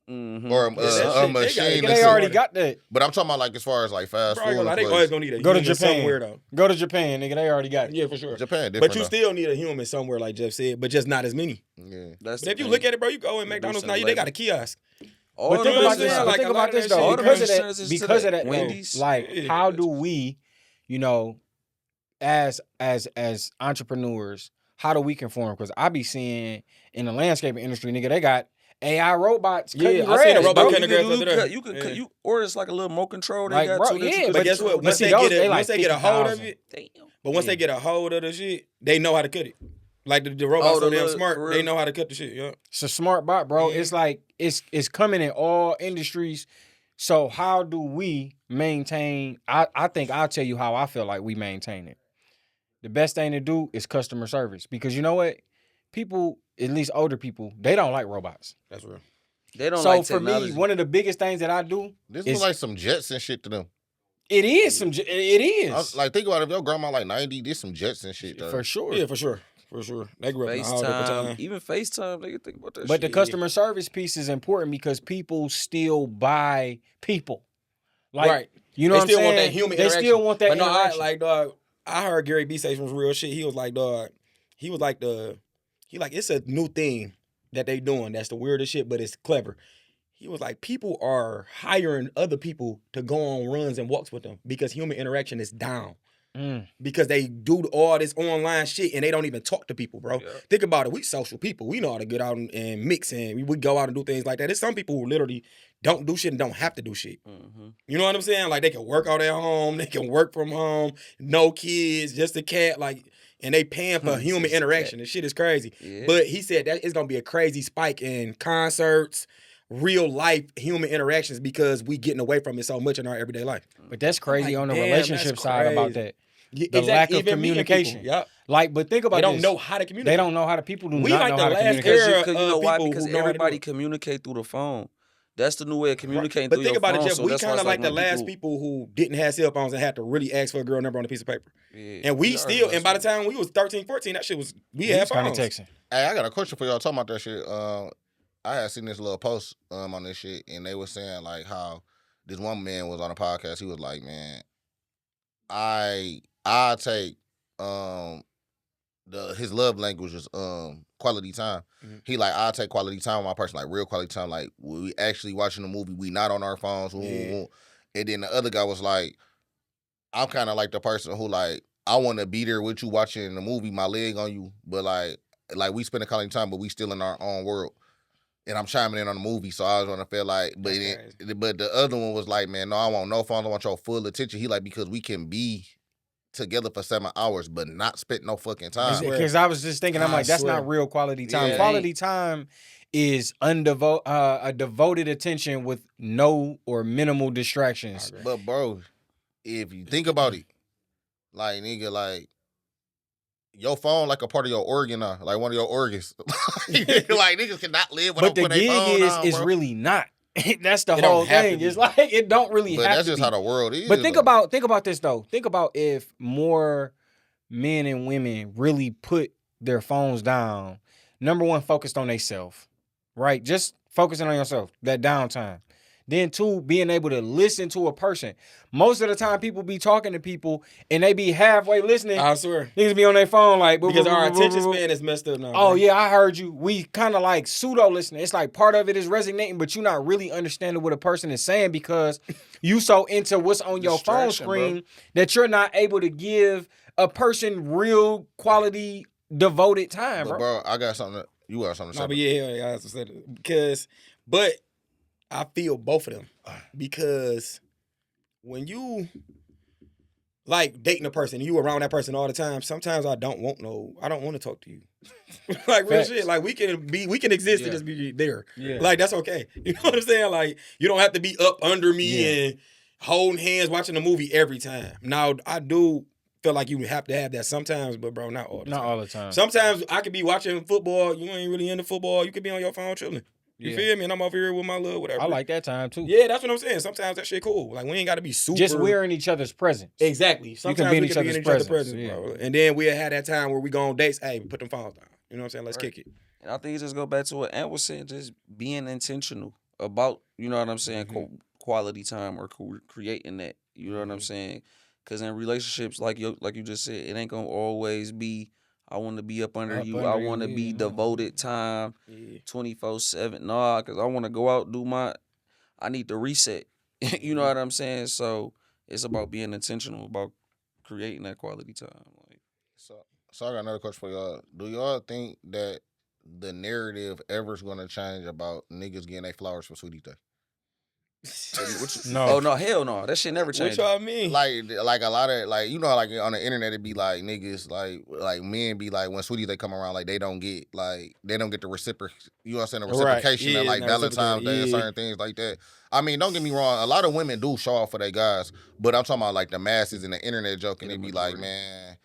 Mhm. or Yeah, that a shit, machine. they to They cook. already got that. But I'm talking about like as far as like fast Bro, food. I and they place. always gonna need a Go to human Japan. somewhere though. Go to Japan, nigga. They already got it. Yeah, for sure. Japan different. But you still need a human somewhere, like Jeff said, but just not as many. Yeah. That's But if you look at it, bro, you go in McDonald's now, they got a kiosk. all But think know about what I'm this. saying? But Like, think a lot about of this that though. shit, Because of man, that. is Because to of that. that. Though, Wendy's. like, Yeah. how do we, you know, as entrepreneurs, how do we conform? Because I be seeing in the landscaping industry, nigga, they got AI robots cutting Yeah, grass. I seen a bro. robot Bro, cutting you grass can, up there. you can Yeah. cut, you or it's like a little remote control they Like, got bro, too that yeah, you can But guess control what? But Once see, they those, get it, they like once they get a hold of 50,000. it, Damn. but once Yeah. they get a hold of the shit, they know how to cut it. Like the robots Oh, so the damn little- smart, for they real? know how to cut the shit. Yeah. It's a smart bot, bro. Mhm. It's like it's coming in all industries. So how do we maintain? I think I'll tell you how I feel like we maintain it. The best thing to do is customer service, because you know what? People, at least older people, they don't like robots. That's real. They don't So like for technology. me, one of the biggest things that I do, This It's- was like some jets and shit to them. it is it is Like think about it, if your grandma like 90, there's some jets and shit. Though. for sure. Yeah, for sure. For sure. They grew up in the house every FaceTime, time. even FaceTime, they can think about that But the shit. customer service piece is important because people still buy people. Like, Right. you know They what I'm still saying? want that human They interaction. still want that But no, interaction. dog, I heard Gary B say some real shit. He was like, dog, it's a new thing that they doing. That's the weirdest shit, but it's clever. He was like, people are hiring other people to go on runs and walks with them because human interaction is down. Because they do all this online shit and they don't even talk to people, bro. Yeah. Think about it. We social people. We know how to get out and mix, and we go out and do things like that. There's some people who literally don't do shit and don't have to do shit. Mhm. You know what I'm saying? Like, they can work out at home. They can work from home. No kids, just a cat. Like, and they paying for human Just a interaction. cat. This shit is crazy. Yeah. But he said that it's going to be a crazy spike in concerts, real life human interactions because we getting away from it so much in our everyday life. But that's crazy like, on the damn, relationship that's side about crazy. that. Yeah, The lack of Even meeting communication. people. Yep. Like, but think about They don't this. know how to communicate. They don't know how to. People do We not like know the how to last communicate. era Because you know why? people Because who know how to do everybody it. communicate through the phone. That's the new way of communicating But through think your about phone. it, Jeff. So We that's why kind of it's like the when last people who didn't have cell phones and had to really ask for a girl number on a piece of paper. Yeah, And we are still, and by the last time we was 13, 14, that shit was, we We had was kind of phones. texting. Hey, I got a question for y'all talking about that shit. I had seen this little post on this shit, and they were saying like how this one man was on a podcast. He was like, "Man, I take his love language is quality time. Mhm. He like I take quality time with my person, like real quality time. Like we actually watching the movie, we not on our phones. Yeah. And then the other guy was like, I'm kind of like the person who like I want to be there with you watching the movie, my leg on you, but like we spending quality time, but we still in our own world. And I'm chiming in on the movie, so I was gonna feel like, but but the other one was like, man, no, I want no phone, I want your full attention. He like, because we can be together for 7 hours, but not spend no fucking time. Because I was just thinking, I'm I like, that's swear. not real quality time. Yeah. Quality time is a devoted attention with no or minimal distractions. But bro, if you think about it, like nigga, like your phone like a part of your organ now, like one of your organs. Like niggas cannot live But without the putting their gig phone on, is bro. really not. That's the It don't whole have to thing. be. It's like it don't really But have that's to just be. how the world is. But think though. about this though. Think about if more men and women really put their phones down. Number one, focused on themselves, right? Just focusing on yourself, that downtime. Then two, being able to listen to a person. Most of the time, people be talking to people and they be halfway listening. I swear. Niggas be on their phone like Because our attention span is messed up now. Oh bro. yeah, I heard you. We kind of like pseudo listening. It's like part of it is resonating, but you're not really understanding what a person is saying because you so into what's on your phone Distraction, screen bro. that you're not able to give a person real quality devoted time, But bro. bro, I got something. You got something to say. No, but yeah, I said it. But I feel both of them because when you like dating a person, you around that person all the time. Sometimes I don't want to talk to you. Like real Facts. shit. Like we can exist and just be there. Yeah. Like that's okay. You know what I'm saying? Like you don't have to be up under me and holding hands watching a movie every time. Now I do feel like you have to have that sometimes, but bro, not all the Not time. all the time. Sometimes I could be watching football. You ain't really into football. You could be on your phone chilling. You Yeah. feel me? And I'm over here with my little whatever. I like that time too. Yeah, that's what I'm saying. Sometimes that shit cool. Like we ain't got to be super. Just we're in each other's presence. Exactly. Sometimes be in we each can be in other's each other's presence, presence, yeah. bro. And then we'll have that time where we go on dates. Hey, put them phones down. You know what I'm saying? Let's Right. kick it. And I think it just go back to what Ant was saying, just being intentional about, you know what I'm saying, quality time or creating that. You know what I'm saying? Because in relationships, like you just said, it ain't gonna always be, I want to be up under you. I want to be devoted time, 24/7. Nah, because I want to go out, I need to reset. You know what I'm saying? So it's about being intentional about creating that quality time. Like, So I got another question for y'all. Do y'all think that the narrative ever's gonna change about niggas getting their flowers for Sweetie Day? No. oh no, hell no, that shit never What changed. y'all mean? Like a lot of like like on the internet it be like niggas like men be like when Sweetie Day come around like they don't get the reciprocation. You know what I'm saying? The reciprocation Yeah, of like no, Valentine's Day and yeah. certain things like that. I mean, don't get me wrong. A lot of women do show off for their guys, but I'm talking about like the masses and the internet joking. They be like, man,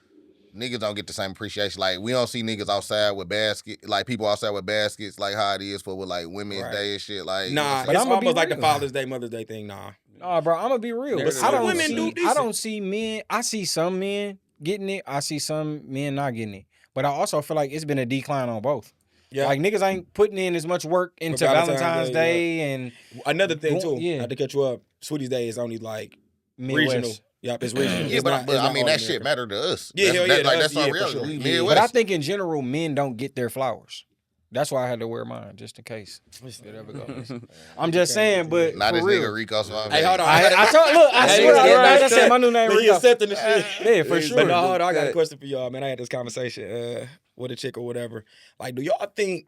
niggas don't get the same appreciation. Like we don't see niggas outside with baskets, like people outside with baskets, like how it is for with like Women's Day and shit. Like Nah, But it's I'ma be almost like the real. Father's Day, Mother's Day thing. Nah. Nah, bro, I'm gonna be real. But I some don't women see. do I decent. don't see men. I see some men getting it. I see some men not getting it. But I also feel like it's been a decline on both. Yeah. Like niggas ain't putting in as much work into Valentine's Valentine's Day, Day and Another thing too. Yeah. Not to cut you up. Sweetie's Day is only like Midwest. regional. Yep, it's regional. yeah, It's but, not, but it's I not mean all that shit American. matter to us. Yeah, hell yeah, to us, That's our yeah, for reality. sure. We Yeah. Midwest. But I think in general, men don't get their flowers. That's why I had to wear mine, just in case it ever goes. I'm just saying, but Not for this real. nigga Rico's my Hey, hold on. I told, look, I Hey, swear, niggas I get just said my new name. Niggas Rico. accepting the shit. Yeah, for sure. But no, hold on. I got a question for y'all, man. I had this conversation with a chick or whatever. Like, do y'all think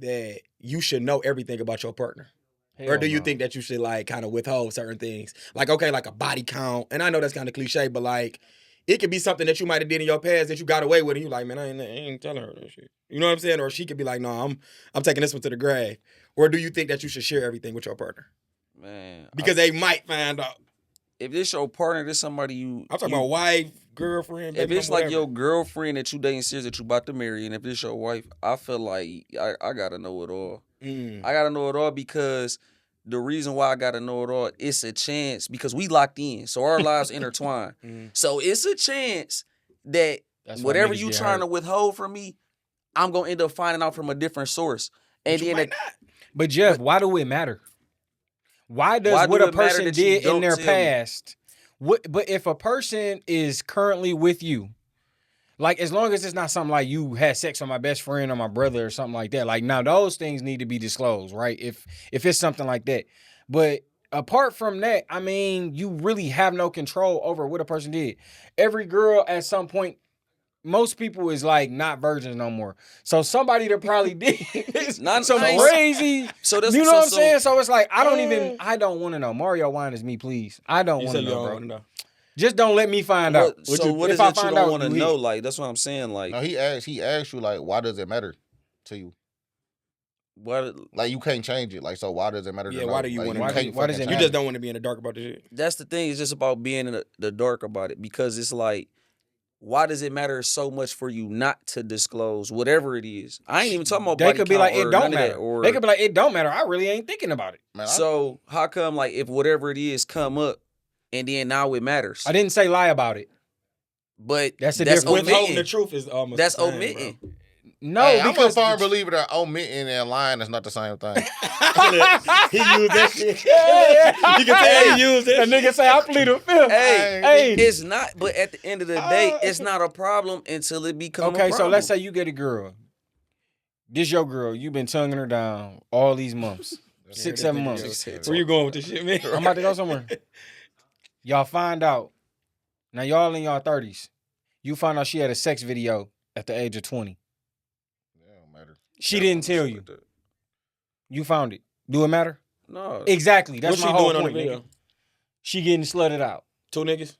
that you should know everything about your partner? Or do you think that you should like kind of withhold certain things? Like, okay, like a body count. And I know that's kind of cliche, but like it could be something that you might have did in your past that you got away with and you like, man, I ain't telling her that shit. You know what I'm saying? Or she could be like, no, I'm taking this one to the grave. Or do you think that you should share everything with your partner? man, Because they might find out. if this your partner, this somebody I'm talking about wife, girlfriend, If baby it's mama, like your whatever. girlfriend that you dating serious that you about to marry, and if it's your wife, I feel like I gotta know it all. I gotta know it all because the reason why I gotta know it all, it's a chance because we locked in, so our lives intertwine. So it's a chance that That's why whatever niggas you get trying to hurt. withhold from me, I'm gonna end up finding out from a different source. And You then might not. But Jeff, why do it matter? Why does Why what do a it matter person that you did in don't their tell me? past? But if a person is currently with you, like as long as it's not something like you had sex with my best friend or my brother or something like that, like now those things need to be disclosed, right? If it's something like that. But apart from that, I mean, you really have no control over what a person did. Every girl at some point, most people is like not virgins no more. So somebody that probably did Not some nice. crazy. So that's You know what I'm so- saying? So it's like I don't want to know. Mario Wine is me, please. I don't You want say to you know, don't bro. want to know. Just don't let me find out. What if is I it you find don't out, want to you know? hit. Like that's what I'm saying. Like No, he asked you like, why does it matter to you? what? Like you can't change it. Like so, why does it matter? Yeah, to why know? do you Like, wanna know? can't Why does fucking it You change just don't want to be in the dark about this shit. That's the thing. It's just about being in the dark about it because it's like why does it matter so much for you not to disclose whatever it is? I ain't even talking about They body could be like, count it or don't none of matter. that, or They could be like, it don't matter. I really ain't thinking about it. Man, so how come like if whatever it is come up and then now it matters? I didn't say lie about it. But That's the difference. Withholding omitting. the truth is almost That's the same, omitting. No, hey, I'm a because firm believer that omitting and lying is not the same thing. He used that shit. yeah. You can tell he used that The nigga say I plead the fifth. Hey, it's not. But at the end of the day, it's not a problem until it becomes a Okay, problem. so let's say you get a girl. This your girl. You've been tonguing her down all these months. 6, 7 months. Where you going with this shit, man? I'm about to go somewhere. Y'all find out. Now y'all in y'all 30s. You find out she had a sex video at the age of 20. Don't matter. She didn't tell you. You found it. Do it matter? No. Exactly. That's What's my she whole doing on the point, video? nigga. She getting slutted out. 2 niggas?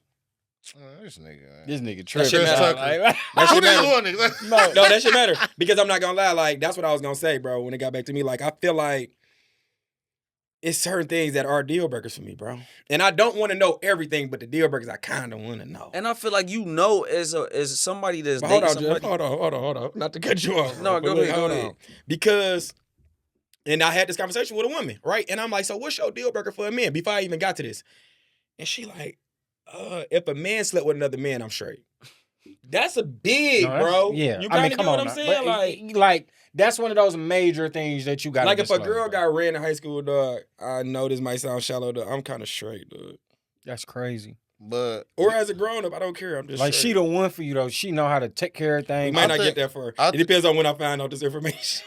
This nigga. This nigga That tripping. shit matter. Like, That Who shit niggas matter. want niggas? No, that shit matter. Because I'm not gonna lie, like, that's what I was gonna say, bro, when it got back to me. Like, I feel like it's certain things that are deal breakers for me, bro. And I don't want to know everything, but the deal breakers I kind of want to know. And I feel like as somebody that's But hold dating on, Jeff. somebody. Hold on. Not to cut you off. No, bro, go but ahead, hold go on. ahead. Because, and I had this conversation with a woman, right? And I'm like, so what's your deal breaker for a man? Before I even got to this. And she like, if a man slept with another man, I'm straight. That's a big, no, that's- bro. Yeah. You I kind mean, of come get what on I'm now. saying? But, like, that's one of those major things that you got to like if a girl got ran in high school, dog, I know this might sound shallow, dog. I'm kind of straight, dog. That's crazy. But Or as a grown up, I don't care. I'm just Like, straight. she the one for you, though. She know how to take care of We things. might I not think- get that far. I It depends on when I find out this information.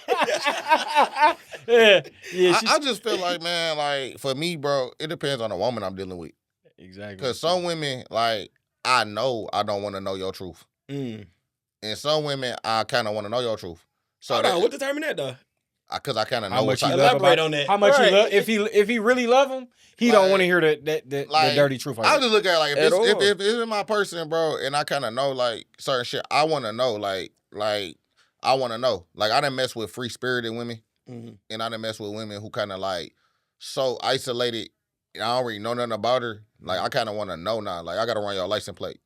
yeah. Yeah. I just feel like, man, like for me, bro, it depends on the woman I'm dealing with. Exactly. Because some women, like, I know I don't want to know your truth. Mm. And some women, I kind of want to know your truth. So Hold on, what determined that though? because I kind of know How what much he type. love Elaborate about, on that. How much Right. he love? If he really love him, he don't want to hear the like, dirty truth. Like I that. just look at it like At all. if it's my person, bro, and I kind of know like certain shit, I want to know like I want to know. Like I done mess with free spirited women, Mhm. and I done mess with women who kind of like so isolated. And I already know nothing about her. Like I kind of want to know now. Like I gotta run your license plate.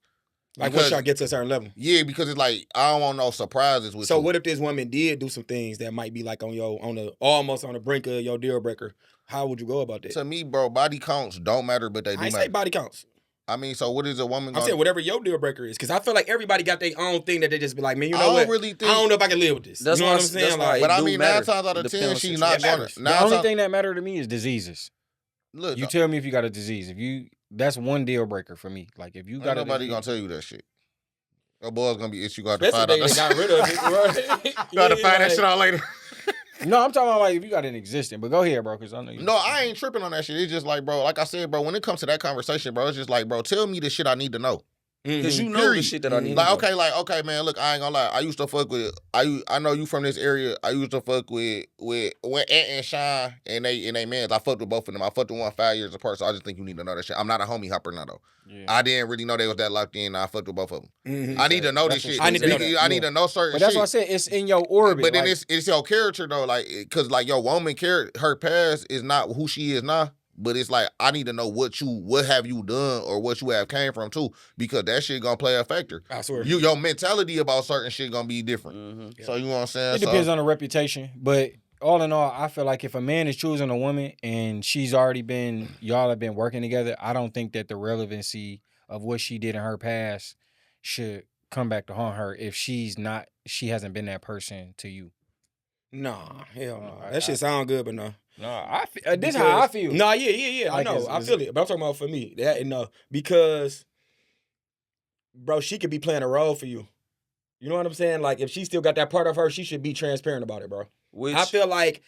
Like Because- once y'all get to a certain level. Yeah, because it's like I don't want no surprises with So you. what if this woman did do some things that might be like almost on the brink of your deal breaker? How would you go about that? To me, bro, body counts don't matter, but they do I ain't say matter. body counts. I mean, so what is a woman I'm gonna saying whatever your deal breaker is, because I feel like everybody got their own thing that they just be like, man, you I know don't what? really think- I don't know if I can live with this. That's you know why- what I'm saying? that's why Like, it But I do mean, matter. 9 times out It of depends 10, on she's the not situation. gonna. The The only thing that matter to me is diseases. Look, You tell me if you got a disease. That's one deal breaker for me. Like if you ain't got nobody a gonna tell you that shit. Your boy's gonna be itchy. You got to especially find out. they got rid of it. Right? You got to find that shit out later. No, I'm talking about like if you got an existing. But go ahead, bro, because I know you. No, I ain't tripping on that shit. It's just like, bro, like I said, bro, when it comes to that conversation, bro, it's just like, bro, tell me the shit I need to know. Because you know the Period. shit that I need. Like, to know. okay, man, look, I ain't gonna lie. I used to fuck with, I know you from this area. I used to fuck with Ant and Shine and they mans. I fucked with both of them. I fucked with one 5 years apart, so I just think you need to know that shit. I'm not a homie hopper now, though. Yeah. I didn't really know they was that locked in. I fucked with both of them. Mhm. I need to know this That's shit. what I need to know Because that. I need to know certain But that's shit. what I said. It's in your orbit. But then like, it's your character though, like, cause like your woman her past is not who she is now. But it's like I need to know what have you done or what you have came from too, because that shit gonna play a factor. I swear. Your mentality about certain shit gonna be different. Mhm. So you know what I'm saying? it depends on the reputation. But all in all, I feel like if a man is choosing a woman and y'all have been working together, I don't think that the relevancy of what she did in her past should come back to haunt her if she hasn't been that person to you. Nah, hell no. I- That shit sound good, but no. No, this is how I feel. Nah, yeah. I Like, know. it's- I feel it. But I'm talking about for me. That no. Because, bro, she could be playing a role for you. You know what I'm saying? Like, if she still got that part of her, she should be transparent about it, bro. Which I feel like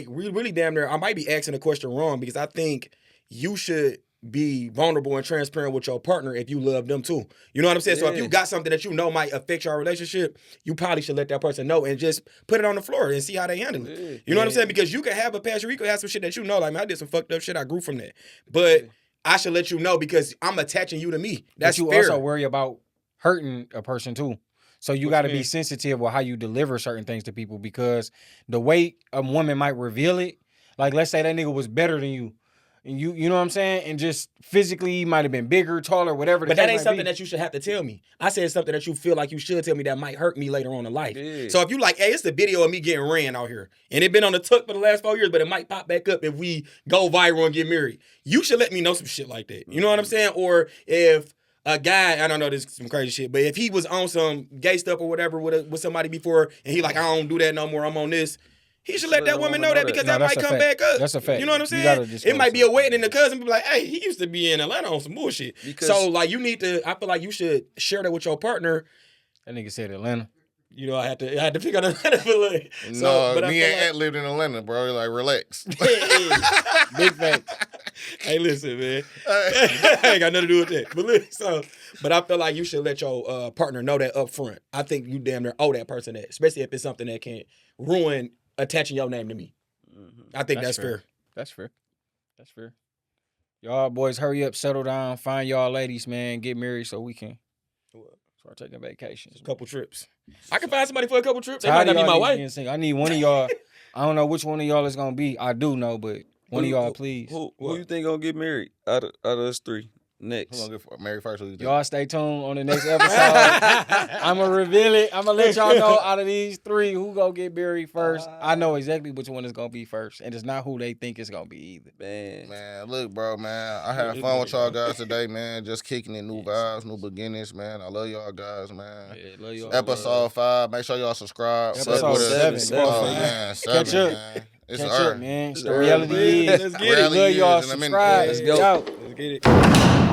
we really damn near. I might be asking the question wrong because I think you should be vulnerable and transparent with your partner if you love them too. You know what I'm saying? So if Yeah. you got something that you know might affect your relationship, you probably should let that person know and just put it on the floor and see how they handle it. Yeah. You know what I'm saying? Because you can have a passion, you can have some shit that you know, like, man, I did some fucked up shit, I grew from that. But I should let you know because I'm attaching you to me. That's but you fair. also worry about hurting a person too. So you What got to you be mean? sensitive with how you deliver certain things to people because the way a woman might reveal it, like let's say that nigga was better than you, and you know what I'm saying, and just physically he might have been bigger, taller, whatever. But that ain't something that you should have to tell me. I said something that you feel like you should tell me that might hurt me later on in life. Yeah. So if you like, hey, it's the video of me getting ran out here, and it been on the tuck for the last 4 years, but it might pop back up if we go viral and get married. You should let me know some shit like that. You know what I'm saying? Or if a guy, I don't know, this is some crazy shit, but if he was on some gay stuff or whatever with somebody before, and he like, I don't do that no more, I'm on this. He should let that woman know that because that might come back up. That's a fact. You know what I'm saying? It might be a wedding and the cousin be like, hey, he used to be in Atlanta on some bullshit. So, like, you need to, I feel like you should share that with your partner. That nigga said Atlanta. You know, I had to pick on Atlanta for like. No, me and Ant lived in Atlanta, bro. You're like, relax. Big facts. Hey, listen, man. I ain't got nothing to do with that. But listen, but I feel like you should let your partner know that up front. I think you damn near owe that person that, especially if it's something that can ruin attaching your name to me. I think that's fair. That's fair. That's fair. Y'all boys, hurry up, settle down, find y'all ladies, man, get married so we can start taking vacations. A couple trips. I can find somebody for a couple trips. They might not be my wife. I need one of y'all. I don't know which one of y'all is gonna be. I do know, but one of y'all, please. Who you think gonna get married out of us three? Next. Who's gonna get married first? Y'all stay tuned on the next episode. I'm going to reveal it. I'm going to let y'all know out of these three who going to get married first. I know exactly which one is going to be first. And it's not who they think it's going to be either. Man, look, bro, man. I had fun with y'all guys today, man. Just kicking it, new vibes, new beginnings, man. I love y'all guys, man. Yeah, love y'all. Episode 5. Make sure y'all subscribe. Episode 7. Man, 7, Catch up. man. It's Catch early. up, man. It's the reality is. Let's get it. Love y'all. Subscribe. Let's go. Yo. Let's get it.